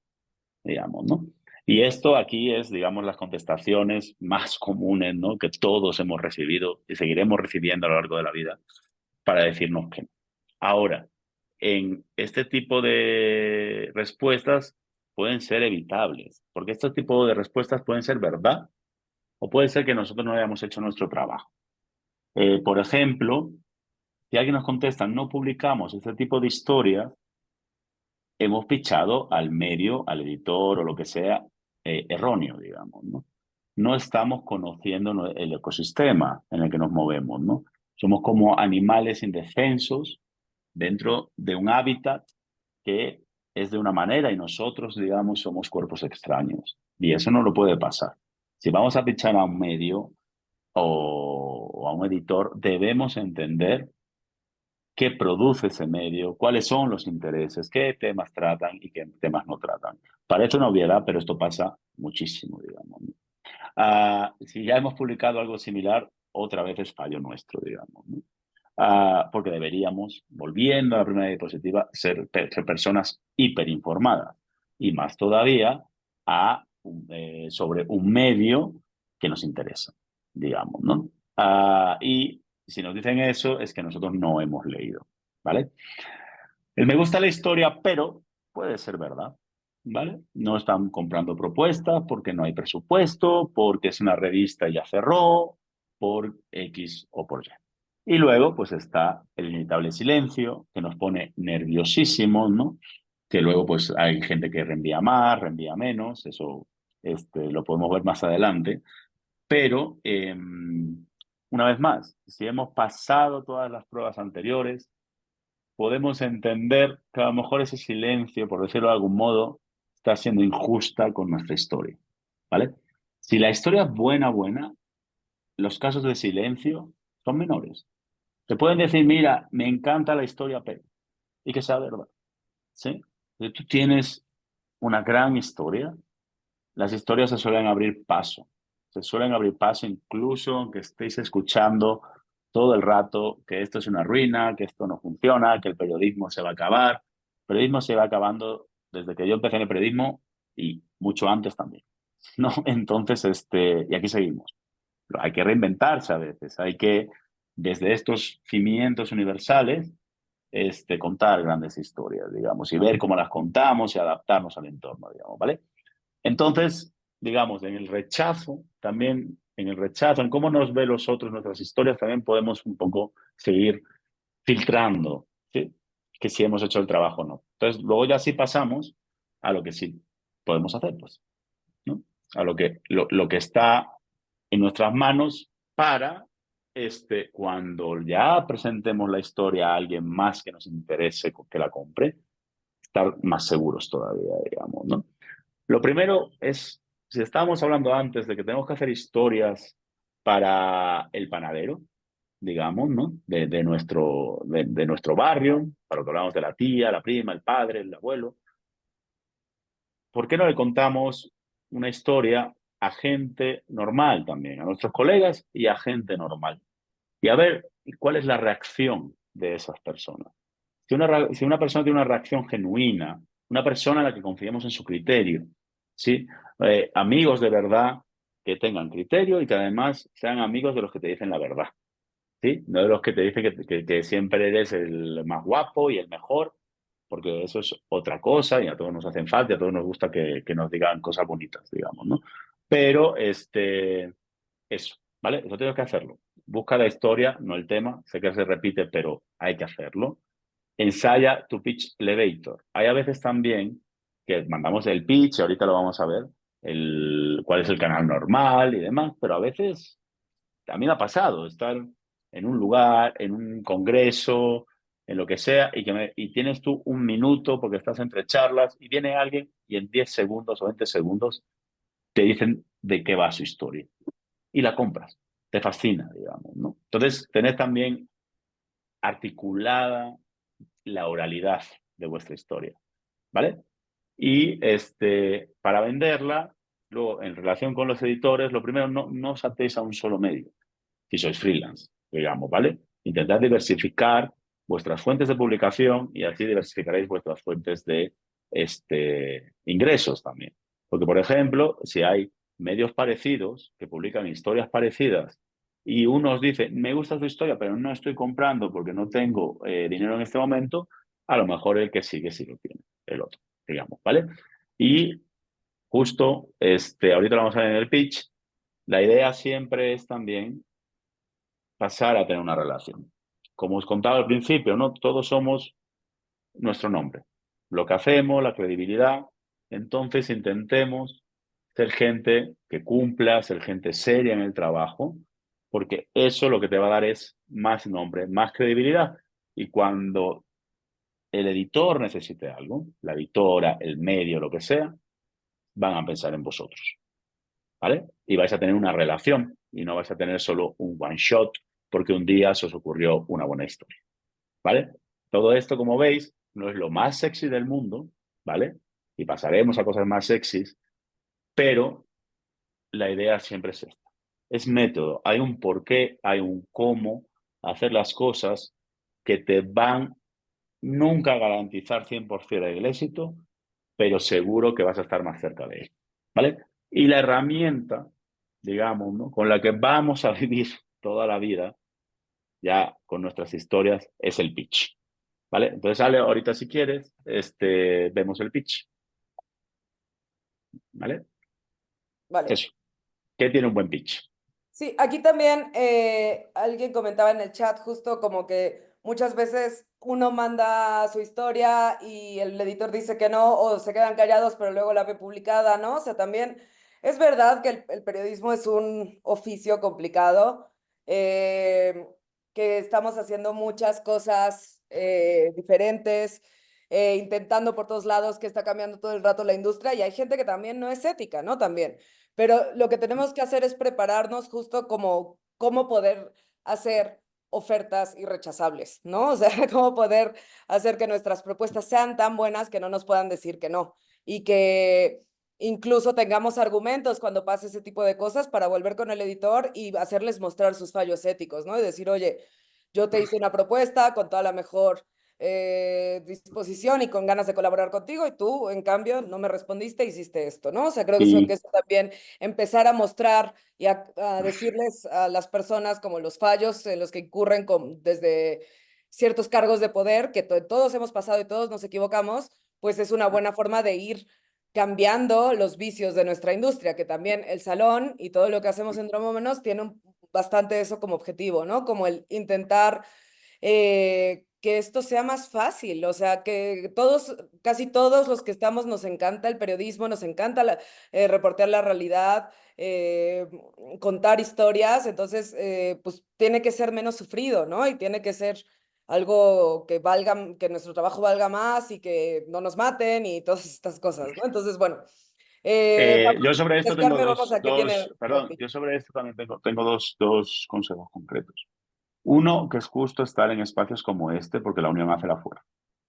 digamos, ¿no? Y esto aquí es, digamos, las contestaciones más comunes, ¿no? Que todos hemos recibido y seguiremos recibiendo a lo largo de la vida para decirnos que no. Ahora, en este tipo de respuestas pueden ser evitables, porque este tipo de respuestas pueden ser verdad o puede ser que nosotros no hayamos hecho nuestro trabajo. Por ejemplo, si alguien nos contesta, no publicamos este tipo de historias, hemos pichado al medio, al editor o lo que sea, erróneo, digamos, ¿no? No estamos conociendo el ecosistema en el que nos movemos, ¿no? Somos como animales indefensos dentro de un hábitat que es de una manera y nosotros, digamos, somos cuerpos extraños. Y eso no lo puede pasar. Si vamos a pichar a un medio o a un editor, debemos entender qué produce ese medio, cuáles son los intereses, qué temas tratan y qué temas no tratan. Parece una obviedad, pero esto pasa muchísimo, digamos, ¿no? Si ya hemos publicado algo similar, otra vez es fallo nuestro, digamos, ¿no? Porque deberíamos, volviendo a la primera diapositiva, ser personas hiperinformadas y más todavía sobre un medio que nos interesa, digamos, ¿no? Y si nos dicen eso, es que nosotros no hemos leído, ¿vale? Me gusta la historia, pero puede ser verdad, ¿vale? No están comprando propuestas porque no hay presupuesto, porque es una revista y ya cerró, por X o por Y. Y luego, pues está el inevitable silencio, que nos pone nerviosísimos, ¿no? Que luego, pues hay gente que reenvía más, reenvía menos, eso lo podemos ver más adelante. Pero, una vez más, si hemos pasado todas las pruebas anteriores, podemos entender que a lo mejor ese silencio, por decirlo de algún modo, está siendo injusta con nuestra historia, ¿vale? Si la historia es buena, los casos de silencio son menores. Te pueden decir, mira, me encanta la historia, pero, y que sea verdad, ¿sí? Si tú tienes una gran historia, las historias se suelen abrir paso incluso aunque estéis escuchando todo el rato que esto es una ruina, que esto no funciona, que el periodismo se va a acabar. El periodismo se va acabando desde que yo empecé en el periodismo y mucho antes también, ¿no? Entonces, y aquí seguimos. Pero hay que reinventarse a veces, hay que, desde estos cimientos universales, contar grandes historias, digamos, y ver cómo las contamos y adaptarnos al entorno, digamos, ¿vale? Entonces, digamos, en el rechazo también en el rechazo, en cómo nos ve los otros nuestras historias, también podemos un poco seguir filtrando, ¿sí? Que si hemos hecho el trabajo o no. Entonces, luego ya sí pasamos a lo que sí podemos hacer, pues, ¿no? A lo que está en nuestras manos para cuando ya presentemos la historia a alguien más que nos interese que la compre, estar más seguros todavía, digamos, ¿no? Lo primero es, si estábamos hablando antes de que tenemos que hacer historias para el panadero, digamos, ¿no? De nuestro barrio, para lo que hablamos de la tía, la prima, el padre, el abuelo. ¿Por qué no le contamos una historia a gente normal también, a nuestros colegas y a gente normal? Y a ver cuál es la reacción de esas personas. Si una persona tiene una reacción genuina, una persona en la que confiemos en su criterio, ¿sí? Amigos de verdad que tengan criterio y que además sean amigos de los que te dicen la verdad, ¿sí? No de los que te dicen que siempre eres el más guapo y el mejor, porque eso es otra cosa y a todos nos hacen falta y a todos nos gusta que nos digan cosas bonitas, digamos, ¿no? Pero eso, ¿vale? Eso tienes que hacerlo. Busca la historia, no el tema. Sé que se repite, pero hay que hacerlo. Ensaya tu pitch elevator. Hay a veces también que mandamos el pitch, y ahorita lo vamos a ver, cuál es el canal normal y demás, pero a veces a mí me ha pasado estar en un lugar, en un congreso, en lo que sea, y tienes tú un minuto porque estás entre charlas y viene alguien y en 10 segundos o 20 segundos te dicen de qué va su historia y la compras. Te fascina, digamos, ¿no? Entonces, tened también articulada la oralidad de vuestra historia, ¿vale? Y para venderla, luego, en relación con los editores, lo primero, no os atéis a un solo medio, si sois freelance, digamos, ¿vale? Intentad diversificar vuestras fuentes de publicación y así diversificaréis vuestras fuentes de ingresos también. Porque, por ejemplo, si hay medios parecidos que publican historias parecidas y uno os dice, me gusta tu historia, pero no estoy comprando porque no tengo dinero en este momento, a lo mejor el que sigue sí lo tiene, el otro, digamos, ¿vale? Y justo, ahorita lo vamos a ver en el pitch, la idea siempre es también pasar a tener una relación. Como os contaba al principio, ¿no? Todos somos nuestro nombre, lo que hacemos, la credibilidad. Entonces intentemos ser gente que cumpla, ser gente seria en el trabajo, porque eso lo que te va a dar es más nombre, más credibilidad. Y cuando el editor necesite algo, la editora, el medio, lo que sea, van a pensar en vosotros, ¿vale? Y vais a tener una relación y no vais a tener solo un one shot porque un día se os ocurrió una buena historia, ¿vale? Todo esto, como veis, no es lo más sexy del mundo, ¿vale? Y pasaremos a cosas más sexys, pero la idea siempre es esta. Es método, hay un porqué, hay un cómo hacer las cosas que te van nunca a garantizar 100% el éxito, pero seguro que vas a estar más cerca de él, ¿vale? Y la herramienta, digamos, ¿no? Con la que vamos a vivir toda la vida, ya con nuestras historias, es el pitch, ¿vale? Entonces, Ale, ahorita si quieres, vemos el pitch, ¿vale? Vale. Eso. ¿Qué tiene un buen pitch? Sí, aquí también alguien comentaba en el chat justo como que muchas veces uno manda su historia y el editor dice que no o se quedan callados pero luego la ve publicada, ¿no? O sea, también es verdad que el periodismo es un oficio complicado, eh, que estamos haciendo muchas cosas diferentes, intentando por todos lados que está cambiando todo el rato la industria y hay gente que también no es ética, ¿no? También. Pero lo que tenemos que hacer es prepararnos justo como cómo poder hacer ofertas irrechazables, ¿no? O sea, cómo poder hacer que nuestras propuestas sean tan buenas que no nos puedan decir que no y que incluso tengamos argumentos cuando pase ese tipo de cosas para volver con el editor y hacerles mostrar sus fallos éticos, ¿no? Y decir, oye, yo te hice una propuesta con toda la mejor disposición y con ganas de colaborar contigo y tú, en cambio, no me respondiste, hiciste esto, ¿no? O sea, creo que Y, eso también empezar a mostrar y a decirles a las personas como los fallos en los que incurren desde ciertos cargos de poder, que todos hemos pasado y todos nos equivocamos, pues es una buena forma de ir cambiando los vicios de nuestra industria, que también el salón y todo lo que hacemos en Dromómenos tiene bastante eso como objetivo, ¿no? Como el intentar que esto sea más fácil, o sea, que todos, casi todos los que estamos nos encanta el periodismo, nos encanta reportear la realidad, contar historias, entonces, pues tiene que ser menos sufrido, ¿no? Y tiene que ser algo que valga, que nuestro trabajo valga más y que no nos maten y todas estas cosas, ¿no? Entonces, bueno, Yo sobre esto tengo vamos a qué tiene. perdón, yo sobre esto también tengo dos consejos concretos. Uno, que es justo estar en espacios como este, porque la unión hace la fuerza.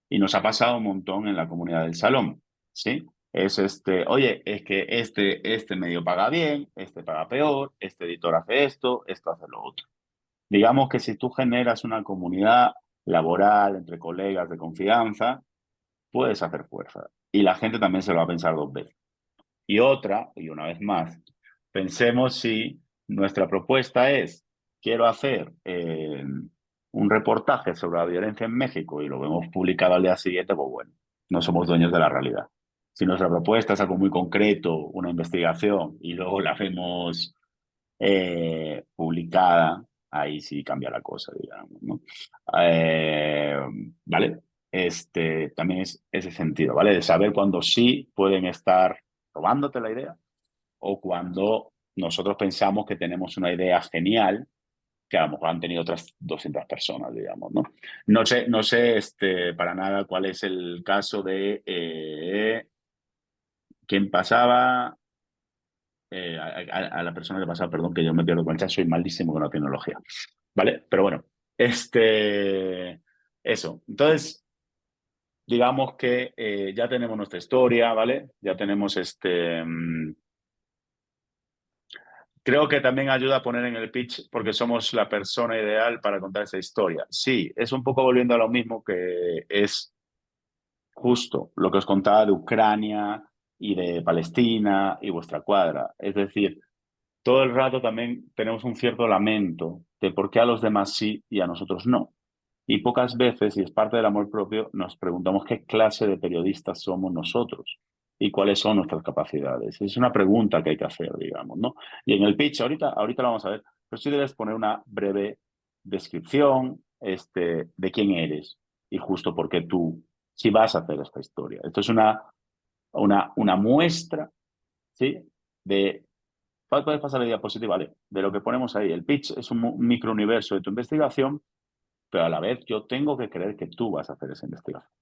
Y nos ha pasado un montón en la comunidad del salón, ¿sí? Es oye, es que este medio paga bien, este paga peor, este editor hace esto hace lo otro. Digamos que si tú generas una comunidad laboral entre colegas de confianza, puedes hacer fuerza. Y la gente también se lo va a pensar dos veces. Y otra, y una vez más, pensemos si nuestra propuesta es, quiero hacer un reportaje sobre la violencia en México y lo vemos publicado al día siguiente, pues bueno, no somos dueños de la realidad. Si nuestra propuesta es algo muy concreto, una investigación, y luego la vemos publicada, ahí sí cambia la cosa, digamos, ¿no? Eh, ¿Vale? También es ese sentido, ¿vale? De saber cuándo sí pueden estar robándote la idea o cuando nosotros pensamos que tenemos una idea genial que a lo mejor han tenido otras 200 personas, digamos, ¿no? No sé para nada cuál es el caso de quién pasaba, a la persona que pasaba, perdón, que yo me pierdo con el chat, soy malísimo con la tecnología, ¿vale? Pero bueno, eso. Entonces, digamos que ya tenemos nuestra historia, ¿vale? Ya tenemos creo que también ayuda a poner en el pitch porque somos la persona ideal para contar esa historia. Sí, es un poco volviendo a lo mismo que es justo lo que os contaba de Ucrania y de Palestina y vuestra cuadra. Es decir, todo el rato también tenemos un cierto lamento de por qué a los demás sí y a nosotros no. Y pocas veces, y es parte del amor propio, nos preguntamos qué clase de periodistas somos nosotros y cuáles son nuestras capacidades. Es una pregunta que hay que hacer, digamos, ¿no? Y en el pitch, ahorita lo vamos a ver, pero sí debes poner una breve descripción de quién eres y justo por qué tú, si vas a hacer esta historia. Esto es una muestra, ¿sí? De puedes pasar la diapositiva, ¿vale? De lo que ponemos ahí. El pitch es un microuniverso de tu investigación, pero a la vez yo tengo que creer que tú vas a hacer esa investigación,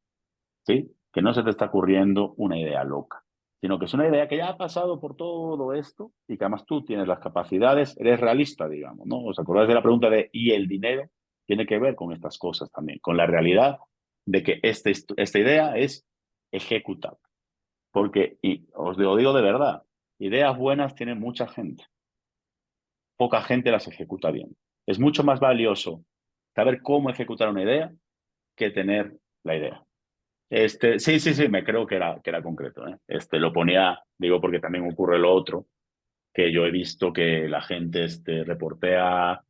¿sí? Que no se te está ocurriendo una idea loca, sino que es una idea que ya ha pasado por todo esto y que además tú tienes las capacidades, eres realista, digamos, ¿no? ¿Os acordáis de la pregunta de ¿y el dinero? Tiene que ver con estas cosas también, con la realidad de que esta idea es ejecutable. Porque, y os lo digo de verdad, ideas buenas tiene mucha gente. Poca gente las ejecuta bien. Es mucho más valioso saber cómo ejecutar una idea que tener la idea. Sí, me creo que era concreto. ¿Eh? Lo ponía, digo, porque también ocurre lo otro, que yo he visto que la gente reportea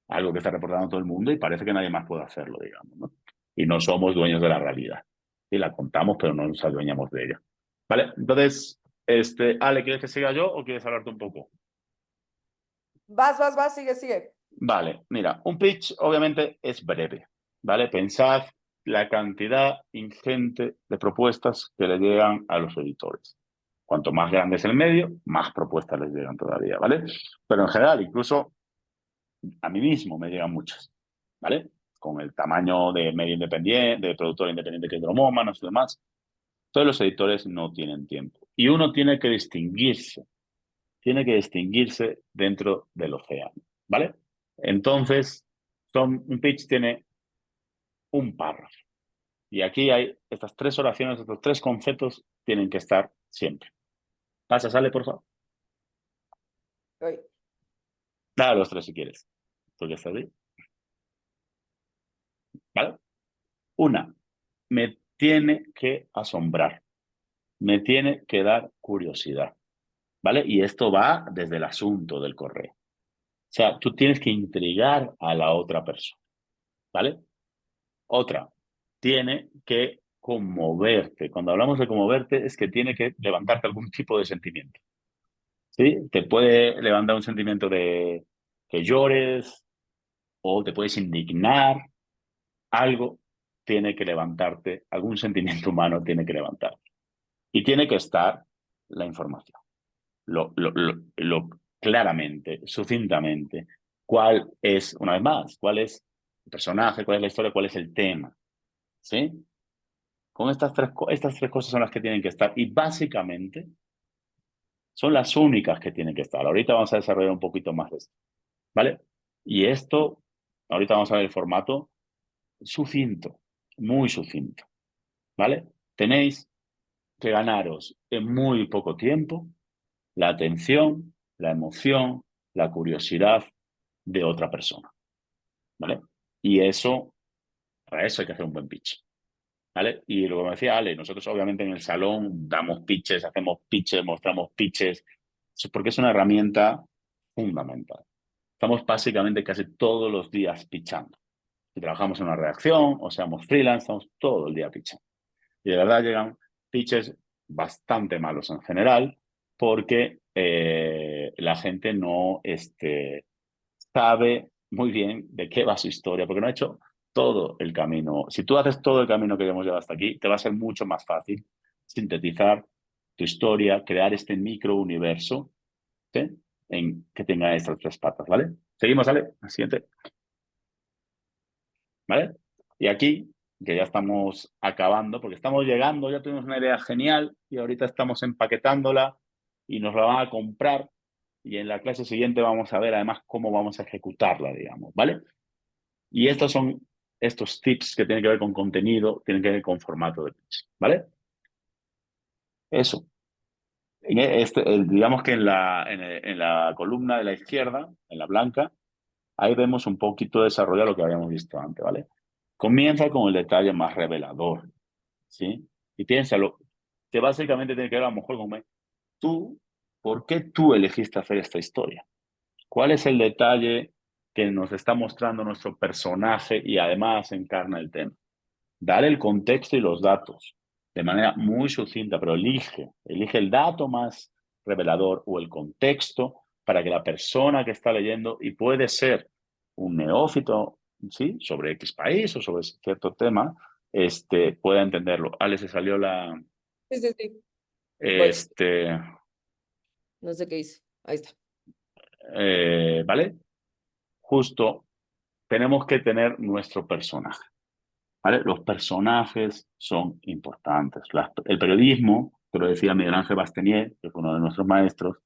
algo que está reportando todo el mundo y parece que nadie más puede hacerlo, digamos, ¿no? Y no somos dueños de la realidad. Y la contamos, pero no nos adueñamos de ella. ¿Vale? Entonces, Ale, ¿quieres que siga yo o quieres hablarte un poco? Vas, sigue. Vale, mira, un pitch obviamente es breve, ¿vale? Pensad la cantidad ingente de propuestas que le llegan a los editores. Cuanto más grande es el medio, más propuestas les llegan todavía, ¿vale? Pero en general, incluso a mí mismo me llegan muchas, ¿vale? Con el tamaño de medio independiente, de productor independiente que es Dromómanos y demás, todos los editores no tienen tiempo. Y uno tiene que distinguirse dentro del océano, ¿vale? Entonces, un pitch tiene un párrafo. Y aquí hay estas tres oraciones, estos tres conceptos tienen que estar siempre. Sale, por favor. Oye. Dale a los tres si quieres. Tú ya estás ahí. ¿Vale? Una, me tiene que asombrar. Me tiene que dar curiosidad. ¿Vale? Y esto va desde el asunto del correo. O sea, tú tienes que intrigar a la otra persona. ¿Vale? Otra, tiene que conmoverte. Cuando hablamos de conmoverte es que tiene que levantarte algún tipo de sentimiento. ¿Sí? Te puede levantar un sentimiento de que llores o te puedes indignar. Algo tiene que levantarte, algún sentimiento humano tiene que levantarte. Y tiene que estar la información. Lo claramente, sucintamente, cuál es, una vez más, cuál es el personaje, cuál es la historia, cuál es el tema. ¿Sí? Con estas tres cosas son las que tienen que estar y básicamente son las únicas que tienen que estar. Ahorita vamos a desarrollar un poquito más de esto, ¿vale? Y esto, ahorita vamos a ver el formato sucinto, muy sucinto, ¿vale? Tenéis que ganaros en muy poco tiempo la atención, la emoción, la curiosidad de otra persona, ¿vale? Y eso, para eso hay que hacer un buen pitch, ¿vale? Y lo que me decía Ale, nosotros obviamente en el salón damos pitches, hacemos pitches, mostramos pitches, porque es una herramienta fundamental. Estamos básicamente casi todos los días pitchando. Si trabajamos en una redacción o seamos freelance, estamos todo el día pitchando. Y de verdad llegan pitches bastante malos en general porque la gente no sabe muy bien de qué va su historia, porque no ha hecho todo el camino. Si tú haces todo el camino que hemos llegado hasta aquí, te va a ser mucho más fácil sintetizar tu historia, crear este microuniverso, ¿sí? En que tenga estas tres patas, ¿vale? Seguimos, ¿vale? Siguiente. ¿Vale? Y aquí, que ya estamos acabando, porque estamos llegando, ya tuvimos una idea genial y ahorita estamos empaquetándola y nos la van a comprar y en la clase siguiente vamos a ver además cómo vamos a ejecutarla, digamos, ¿vale? Y estos son estos tips que tienen que ver con contenido, tienen que ver con formato de pitch, ¿vale? Eso. Digamos que en la columna de la izquierda, en la blanca, ahí vemos un poquito desarrollado lo que habíamos visto antes, ¿vale? Comienza con el detalle más revelador, ¿sí? Y piénsalo, que básicamente tiene que ver a lo mejor con tú, ¿por qué tú elegiste hacer esta historia? ¿Cuál es el detalle que nos está mostrando nuestro personaje y además encarna el tema? Dale el contexto y los datos de manera muy sucinta, pero elige el dato más revelador o el contexto para que la persona que está leyendo, y puede ser un neófito, ¿sí? Sobre X país o sobre cierto tema, pueda entenderlo. Ale, se salió la... Sí, sí, sí. Voy. Este, No sé qué hice. Ahí está. ¿Vale? Justo tenemos que tener nuestro personaje. ¿Vale? Los personajes son importantes. El periodismo, que lo decía Miguel Ángel Bastenier, que fue uno de nuestros maestros,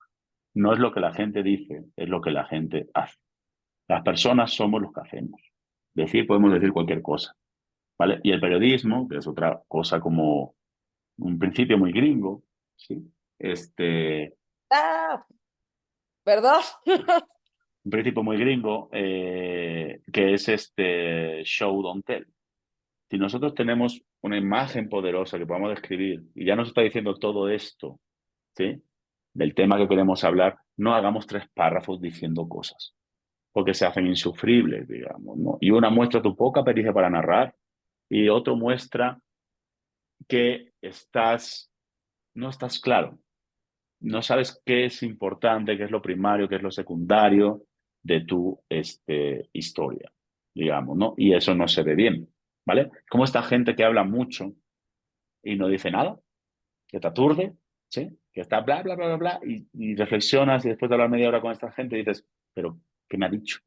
no es lo que la gente dice, es lo que la gente hace. Las personas somos los que hacemos. Decir, podemos decir cualquier cosa. ¿Vale? Y el periodismo, que es otra cosa como un principio muy gringo, ¿sí? Ah, ¿verdad? Un principio muy gringo, que es show, don't tell. Si nosotros tenemos una imagen poderosa que podamos describir y ya nos está diciendo todo esto, ¿sí? Del tema que queremos hablar, no hagamos 3 párrafos diciendo cosas, porque se hacen insufribles, digamos, ¿no? Y una muestra tu poca pericia para narrar y otro muestra que no estás claro, no sabes qué es importante, qué es lo primario, qué es lo secundario de tu historia, digamos, ¿no? Y eso no se ve bien, ¿vale? Como esta gente que habla mucho y no dice nada, que te aturde, ¿sí? Que está bla, bla, bla, bla, bla, y reflexionas y después de hablar media hora con esta gente dices, pero, ¿qué me ha dicho?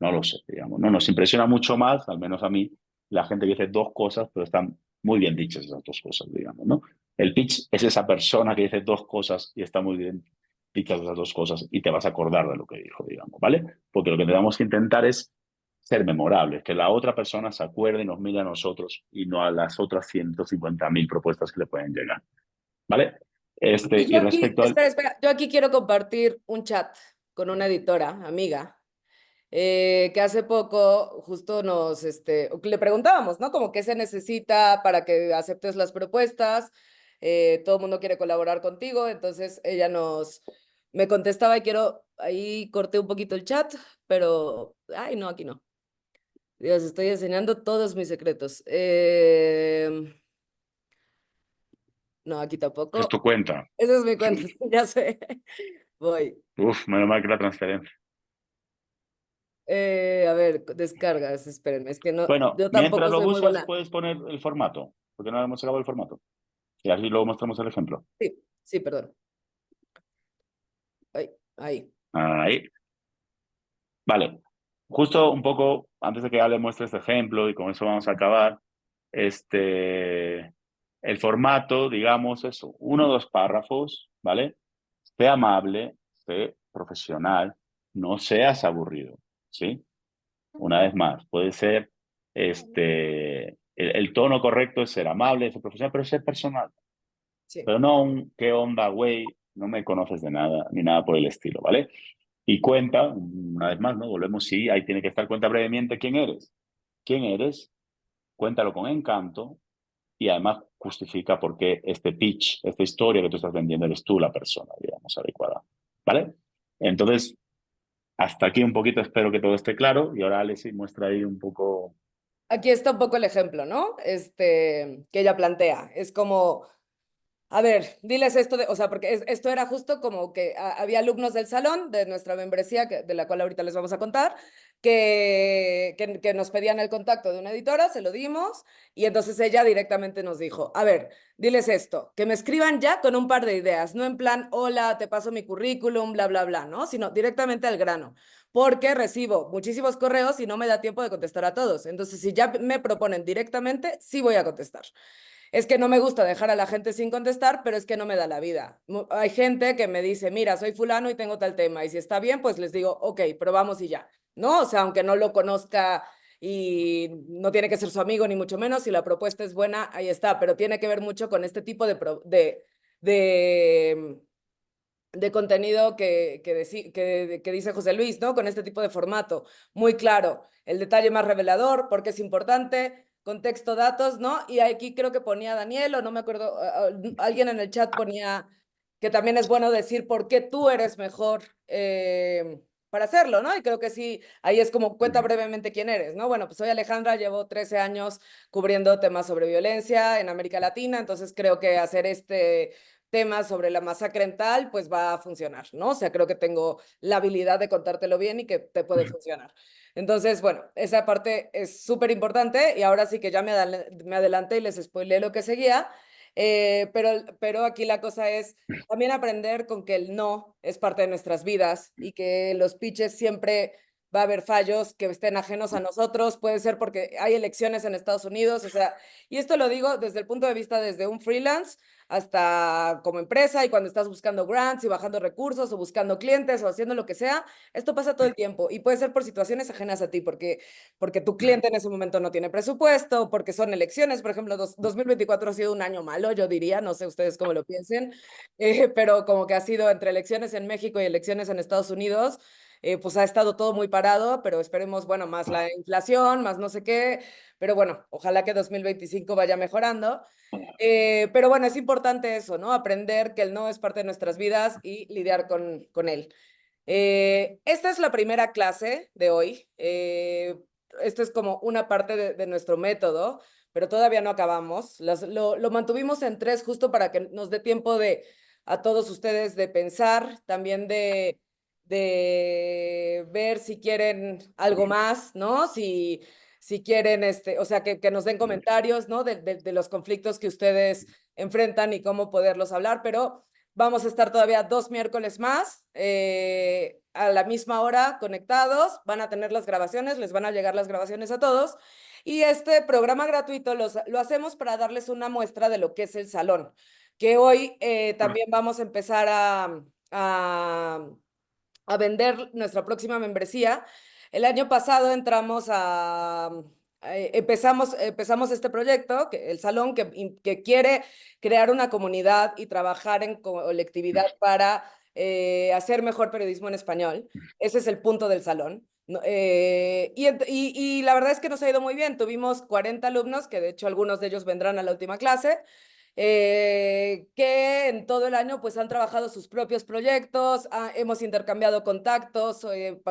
No lo sé, digamos, ¿no? Nos impresiona mucho más, al menos a mí, la gente que dice 2 cosas, pero están muy bien dichas esas 2 cosas, digamos, ¿no? El pitch es esa persona que dice 2 cosas y está muy bien dichas esas 2 cosas y te vas a acordar de lo que dijo, digamos, ¿vale? Porque lo que tenemos que intentar es ser memorables, que la otra persona se acuerde y nos mire a nosotros y no a las otras 150.000 propuestas que le pueden llegar, ¿vale? Y Y yo aquí, respecto al... espera, yo aquí quiero compartir un chat con una editora, amiga, que hace poco justo le preguntábamos, ¿no? Como qué se necesita para que aceptes las propuestas, todo el mundo quiere colaborar contigo, entonces ella me contestaba y ahí corté un poquito el chat, pero, ay, no, aquí no. Dios, estoy enseñando todos mis secretos. No, aquí Es tampoco. tu cuenta. Esa es mi cuenta, sí, ya sé. Voy. Uf, menos mal que la transferencia. A ver, descargas, espérenme, es que no, Bueno, yo mientras tampoco lo soy muy buscas, buena. puedes poner el formato, porque no hemos sacado el formato. Y así luego mostramos el ejemplo. Sí, sí, perdón. Ahí. Ahí. Vale. Justo un poco antes de que Ale muestre este ejemplo y con eso vamos a acabar, el formato, digamos, es 1 o 2 párrafos, ¿vale? Sé amable, sé profesional, no seas aburrido, ¿sí? Una vez más, puede ser, el tono correcto es ser amable, ser profesional, pero ser personal. Sí. Pero no un qué onda, güey, no me conoces de nada, ni nada por el estilo, ¿vale? Y cuenta, una vez más, ¿no? Volvemos, sí, ahí tiene que estar, cuenta brevemente quién eres. ¿Quién eres? Cuéntalo con encanto y además justifica por qué este pitch, esta historia que tú estás vendiendo, eres tú la persona, digamos, adecuada. ¿Vale? Entonces, hasta aquí un poquito, espero que todo esté claro. Y ahora Alexi muestra ahí un poco. Aquí está un poco el ejemplo, ¿no? Que ella plantea. Es como, a ver, diles esto o sea, porque esto era justo como que había alumnos del salón de nuestra membresía, de la cual ahorita les vamos a contar, que nos pedían el contacto de una editora, se lo dimos, y entonces ella directamente nos dijo, a ver, diles esto, que me escriban ya con un par de ideas, no en plan, hola, te paso mi currículum, bla, bla, bla, ¿no? Sino directamente al grano, porque recibo muchísimos correos y no me da tiempo de contestar a todos. Entonces, si ya me proponen directamente, sí voy a contestar. Es que no me gusta dejar a la gente sin contestar, pero es que no me da la vida. Hay gente que me dice, mira, soy fulano y tengo tal tema, y si está bien, pues les digo, ok, probamos y ya, ¿no? O sea, aunque no lo conozca y no tiene que ser su amigo, ni mucho menos, si la propuesta es buena, ahí está, pero tiene que ver mucho con este tipo de, de contenido que dice José Luis, ¿no? Con este tipo de formato, muy claro, el detalle más revelador, porque es importante, contexto, datos, ¿no? Y aquí creo que ponía Daniel, o no me acuerdo, alguien en el chat ponía que también es bueno decir por qué tú eres mejor para hacerlo, ¿no? Y creo que sí, ahí es como cuenta brevemente quién eres, ¿no? Bueno, pues soy Alejandra, llevo 13 años cubriendo temas sobre violencia en América Latina, entonces creo que hacer este tema sobre la masacre en tal, pues va a funcionar, ¿no? O sea, creo que tengo la habilidad de contártelo bien y que te puede funcionar. Entonces, bueno, esa parte es súper importante y ahora sí que ya me adelanté y les spoileé lo que seguía, pero aquí la cosa es también aprender con que el no es parte de nuestras vidas y que los pitches siempre va a haber fallos que estén ajenos a nosotros, puede ser porque hay elecciones en Estados Unidos, o sea, y esto lo digo desde el punto de vista desde un freelance hasta como empresa y cuando estás buscando grants y bajando recursos o buscando clientes o haciendo lo que sea, esto pasa todo el tiempo y puede ser por situaciones ajenas a ti, porque tu cliente en ese momento no tiene presupuesto, porque son elecciones, por ejemplo, 2024 ha sido un año malo, yo diría, no sé ustedes cómo lo piensen, pero como que ha sido entre elecciones en México y elecciones en Estados Unidos, pues ha estado todo muy parado, pero esperemos, bueno, más la inflación, más no sé qué, pero bueno, ojalá que 2025 vaya mejorando. Pero bueno, es importante eso, ¿no? Aprender que el no es parte de nuestras vidas y lidiar con él. Esta es la primera clase de hoy. Esto es como una parte de nuestro método, pero todavía no acabamos. Lo mantuvimos en 3 justo para que nos dé tiempo a todos ustedes de pensar, también de ver si quieren algo más, ¿no? Si quieren, o sea, que nos den comentarios, ¿no? De los conflictos que ustedes enfrentan y cómo poderlos hablar, pero vamos a estar todavía 2 miércoles más a la misma hora conectados, van a tener las grabaciones, les van a llegar las grabaciones a todos, y este programa gratuito lo hacemos para darles una muestra de lo que es el salón, que hoy también vamos a empezar a vender nuestra próxima membresía. El año pasado empezamos este proyecto, el salón, que quiere crear una comunidad y trabajar en colectividad para hacer mejor periodismo en español. Ese es el punto del salón. No, la verdad es que nos ha ido muy bien. Tuvimos 40 alumnos, que de hecho algunos de ellos vendrán a la última clase, que en todo el año pues han trabajado sus propios proyectos, hemos intercambiado contactos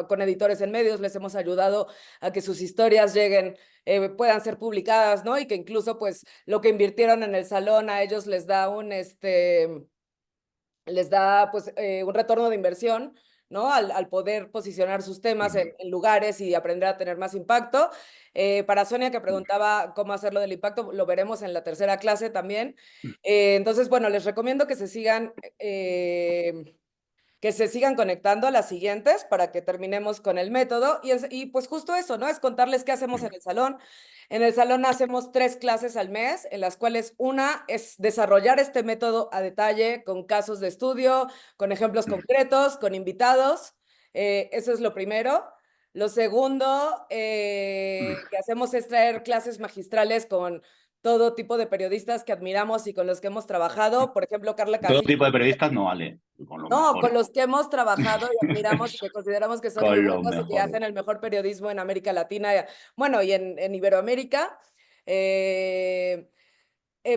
con editores en medios, les hemos ayudado a que sus historias lleguen, puedan ser publicadas, ¿no? Y que incluso pues lo que invirtieron en el salón a ellos les da pues un retorno de inversión, ¿no? Al poder posicionar sus temas en lugares y aprender a tener más impacto. Para Sonia, que preguntaba cómo hacerlo del impacto, lo veremos en la tercera clase también. Entonces, bueno, les recomiendo que se sigan conectando a las siguientes para que terminemos con el método. Y pues justo eso, ¿no? Es contarles qué hacemos en el salón. En el salón hacemos 3 clases al mes, en las cuales una es desarrollar este método a detalle con casos de estudio, con ejemplos concretos, con invitados. Eso es lo primero. Lo segundo que hacemos es traer clases magistrales con todo tipo de periodistas que admiramos y con los que hemos trabajado. Por ejemplo, Carla Todo Casillas. tipo de periodistas no vale, con los No, con mejores. los que hemos trabajado y admiramos y que consideramos que son muy Con los buenos y que mejores. hacen el mejor periodismo en América Latina, bueno, y en Iberoamérica.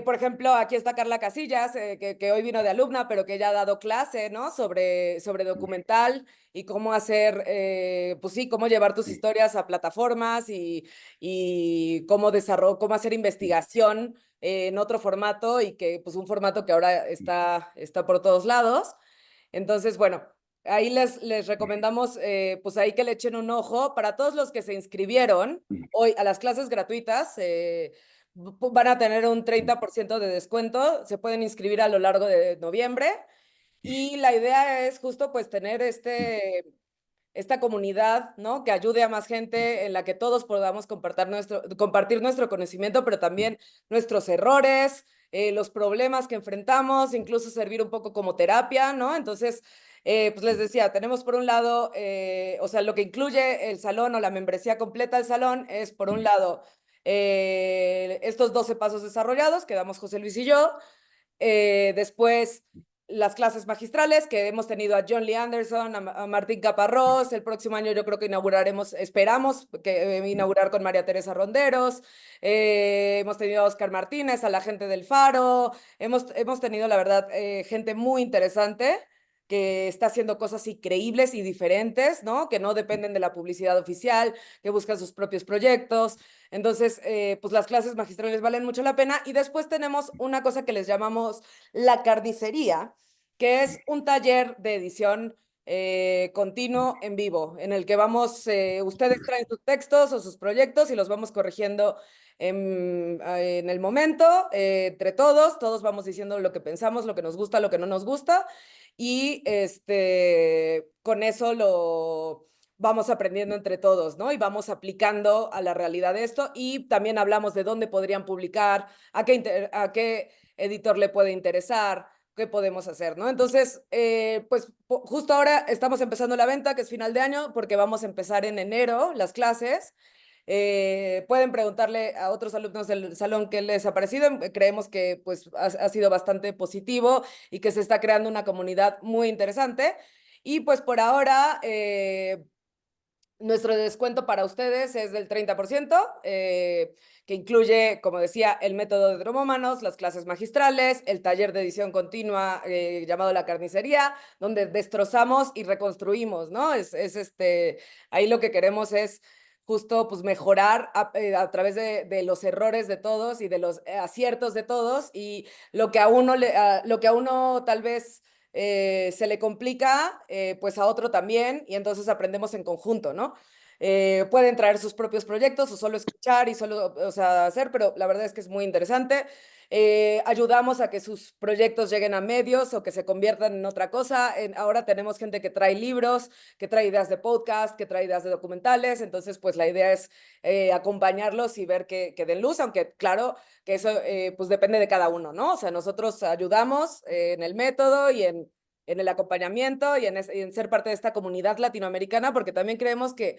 Por ejemplo, aquí está Carla Casillas, que hoy vino de alumna, pero que ya ha dado clase, ¿no? Sobre documental y cómo hacer, pues sí, cómo llevar tus historias a plataformas y cómo hacer investigación en otro formato y que, pues un formato que ahora está por todos lados. Entonces, bueno, ahí les recomendamos, pues ahí que le echen un ojo. Para todos los que se inscribieron hoy a las clases gratuitas, van a tener un 30% de descuento. Se pueden inscribir a lo largo de noviembre. Y la idea es justo pues tener esta comunidad, ¿no? Que ayude a más gente, en la que todos podamos compartir nuestro conocimiento, pero también nuestros errores, los problemas que enfrentamos, incluso servir un poco como terapia, ¿no? Entonces, pues les decía, tenemos por un lado, o sea, lo que incluye el salón o la membresía completa del salón es, por un lado, estos 12 pasos desarrollados que damos José Luis y yo. Después, las clases magistrales, que hemos tenido a John Lee Anderson, a Martín Caparrós. El próximo año yo creo que esperamos que inaugurar con María Teresa Ronderos. Hemos tenido a Oscar Martínez, a la gente del Faro. Hemos tenido, la verdad, gente muy interesante que está haciendo cosas increíbles y diferentes, ¿no? Que no dependen de la publicidad oficial, que buscan sus propios proyectos. Entonces, pues las clases magistrales valen mucho la pena. Y después tenemos una cosa que les llamamos la carnicería, que es un taller de edición continuo en vivo, en el que ustedes traen sus textos o sus proyectos y los vamos corrigiendo en el momento, entre todos vamos diciendo lo que pensamos, lo que nos gusta, lo que no nos gusta, y con eso lo vamos aprendiendo entre todos, ¿no? Y vamos aplicando a la realidad esto, y también hablamos de dónde podrían publicar, a qué editor le puede interesar, qué podemos hacer, ¿no? Entonces, pues justo ahora estamos empezando la venta, que es final de año, porque vamos a empezar en enero las clases. Pueden preguntarle a otros alumnos del salón qué les ha parecido. Creemos que pues ha sido bastante positivo y que se está creando una comunidad muy interesante. Y pues por ahora, nuestro descuento para ustedes es del 30%, que incluye, como decía, el método de Dromómanos, las clases magistrales, el taller de edición continua llamado La Carnicería, donde destrozamos y reconstruimos, ¿no? Ahí lo que queremos es justo pues mejorar a través de los errores de todos y de los aciertos de todos, y lo que a uno tal vez se le complica, pues a otro también, y entonces aprendemos en conjunto, ¿no? Pueden traer sus propios proyectos o solo escuchar y solo, o sea, hacer, pero la verdad es que es muy interesante. Ayudamos a que sus proyectos lleguen a medios o que se conviertan en otra cosa. Ahora tenemos gente que trae libros, que trae ideas de podcast, que trae ideas de documentales, entonces pues la idea es acompañarlos y ver que den luz, aunque claro que eso pues depende de cada uno, ¿no? O sea, nosotros ayudamos en el método y en el acompañamiento y en ser parte de esta comunidad latinoamericana, porque también creemos que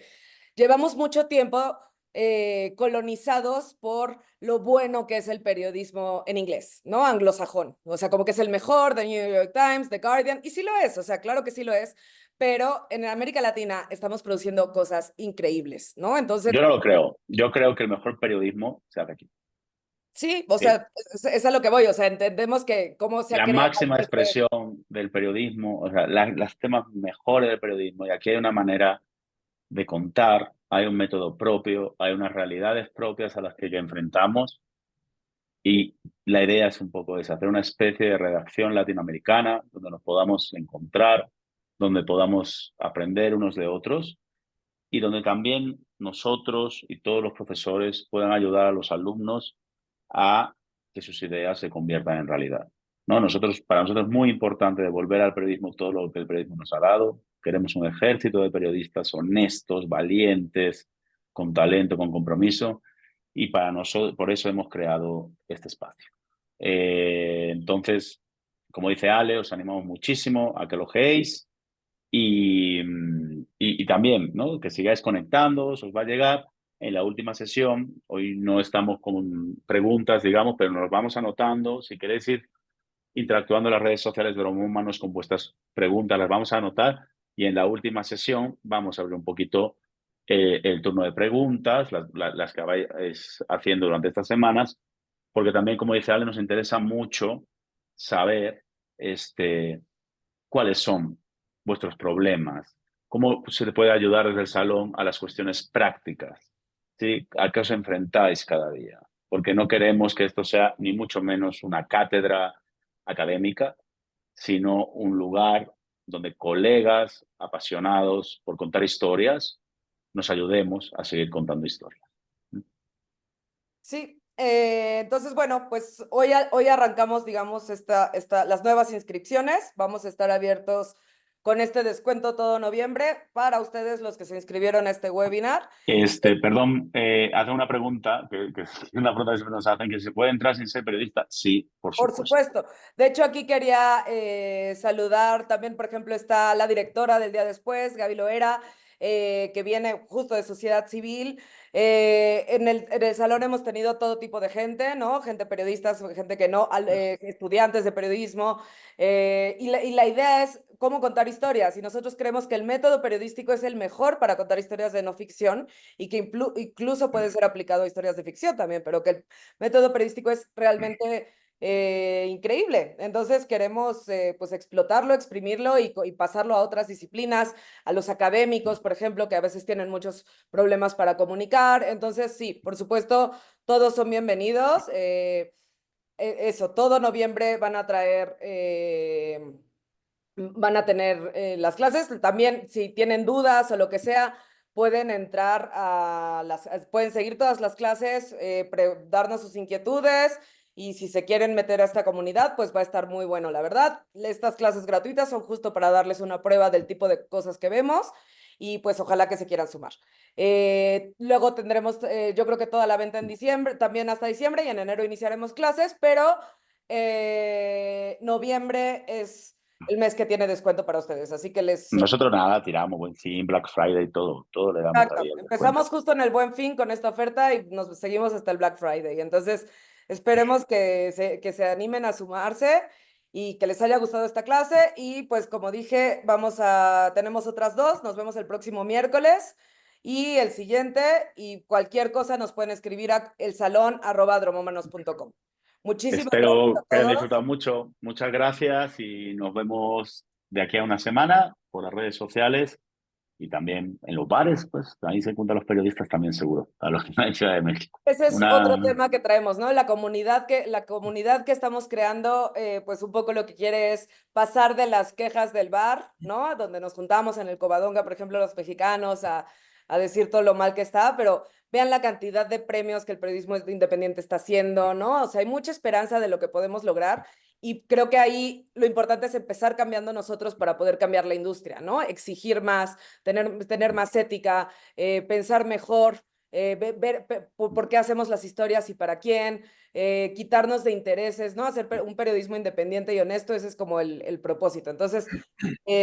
llevamos mucho tiempo colonizados por lo bueno que es el periodismo en inglés, ¿no? Anglosajón. O sea, como que es el mejor, The New York Times, The Guardian, y sí lo es, o sea, claro que sí lo es, pero en América Latina estamos produciendo cosas increíbles, ¿no? Entonces, Yo no lo creo. Yo creo que el mejor periodismo se hace aquí. Sí, o ¿sí? sea, es a lo que voy, o sea, entendemos que cómo se ha La creado máxima este... expresión del periodismo, o sea, las temas mejores del periodismo, y aquí hay una manera de contar, hay un método propio, hay unas realidades propias a las que enfrentamos, y la idea es un poco esa, hacer una especie de redacción latinoamericana donde nos podamos encontrar, donde podamos aprender unos de otros y donde también nosotros y todos los profesores puedan ayudar a los alumnos a que sus ideas se conviertan en realidad. ¿No? Para nosotros es muy importante devolver al periodismo todo lo que el periodismo nos ha dado. Queremos un ejército de periodistas honestos, valientes, con talento, con compromiso, y para nosotros, por eso hemos creado este espacio. Entonces, como dice Ale, os animamos muchísimo a que lo geéis y también, ¿no? Que sigáis conectando, os va a llegar en la última sesión. Hoy no estamos con preguntas, digamos, pero nos vamos anotando. Si queréis ir interactuando en las redes sociales de Droma Humanos con vuestras preguntas, las vamos a anotar y en la última sesión vamos a abrir un poquito el turno de preguntas, las que vais haciendo durante estas semanas, porque también, como dice Ale, nos interesa mucho saber cuáles son vuestros problemas, cómo se le puede ayudar desde el salón a las cuestiones prácticas, ¿sí? ¿A qué os enfrentáis cada día? Porque no queremos que esto sea ni mucho menos una cátedra académica, sino un lugar donde colegas apasionados por contar historias nos ayudemos a seguir contando historias. Sí, entonces, bueno, pues hoy arrancamos, digamos, las nuevas inscripciones. Vamos a estar abiertos con este descuento todo noviembre para ustedes los que se inscribieron a este webinar. Perdón, hace una pregunta, que es una pregunta que siempre nos hacen, que ¿se puede entrar sin ser periodista? Sí, por Por supuesto. supuesto. De hecho, aquí quería saludar también, por ejemplo, está la directora del día después, Gaby Loera, que viene justo de sociedad civil. En el salón hemos tenido todo tipo de gente, ¿no? Gente periodistas, gente que no, estudiantes de periodismo. Y la idea es cómo contar historias. Y nosotros creemos que el método periodístico es el mejor para contar historias de no ficción y que incluso puede ser aplicado a historias de ficción también, pero que el método periodístico es realmente increíble. Entonces queremos pues explotarlo, exprimirlo y pasarlo a otras disciplinas, a los académicos, por ejemplo, que a veces tienen muchos problemas para comunicar. Entonces, sí, por supuesto, todos son bienvenidos. Eso, todo noviembre van a tener las clases. También, si tienen dudas o lo que sea, pueden entrar pueden seguir todas las clases, darnos sus inquietudes y si se quieren meter a esta comunidad, pues va a estar muy bueno, la verdad. Estas clases gratuitas son justo para darles una prueba del tipo de cosas que vemos y pues ojalá que se quieran sumar. Luego tendremos, yo creo que toda la venta en diciembre, también hasta diciembre y en enero iniciaremos clases, pero noviembre es el mes que tiene descuento para ustedes, así que les... Nosotros nada, tiramos Buen Fin, Black Friday, todo le damos ahí Exacto, el descuento. empezamos justo en el Buen Fin con esta oferta y nos seguimos hasta el Black Friday, entonces esperemos que se animen a sumarse y que les haya gustado esta clase y pues como dije, tenemos otras dos, nos vemos el próximo miércoles y el siguiente y cualquier cosa nos pueden escribir a elsalón@dromomanos.com. Muchísimas gracias Espero a que hayan todos. disfrutado mucho. Muchas gracias y nos vemos de aquí a una semana por las redes sociales y también en los bares, pues ahí se encuentran los periodistas también seguro, a los que están en Ciudad de México. Ese es otro Una, tema que traemos, ¿no? La comunidad que estamos creando, pues un poco lo que quiere es pasar de las quejas del bar, ¿no? Donde nos juntamos en el Covadonga, por ejemplo, los mexicanos, a decir todo lo mal que está, pero vean la cantidad de premios que el periodismo independiente está haciendo, ¿no? O sea, hay mucha esperanza de lo que podemos lograr y creo que ahí lo importante es empezar cambiando nosotros para poder cambiar la industria, ¿no? Exigir más, tener más ética, pensar mejor por qué hacemos las historias y para quién, quitarnos de intereses, ¿no? Hacer un periodismo independiente y honesto, ese es como el propósito. Entonces,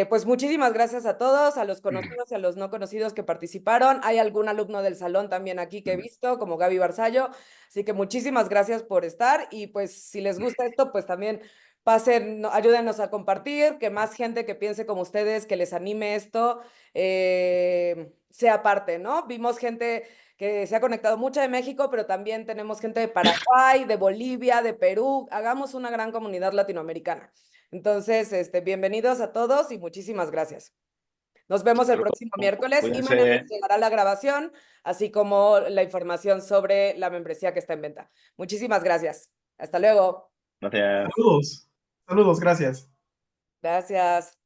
pues muchísimas gracias a todos, a los conocidos y a los no conocidos que participaron. Hay algún alumno del salón también aquí que he visto, como Gaby Barzallo, así que muchísimas gracias por estar y pues si les gusta esto, pues también ayúdenos a compartir, que más gente que piense como ustedes, que les anime esto, sea parte, ¿no? Vimos gente que se ha conectado mucho de México, pero también tenemos gente de Paraguay, de Bolivia, de Perú. Hagamos una gran comunidad latinoamericana. Entonces, bienvenidos a todos y muchísimas gracias. Nos vemos el próximo miércoles y mañana Cuídense. llegará la grabación, así como la información sobre la membresía que está en venta. Muchísimas gracias. Hasta luego. Gracias. Saludos. Saludos, gracias. Gracias.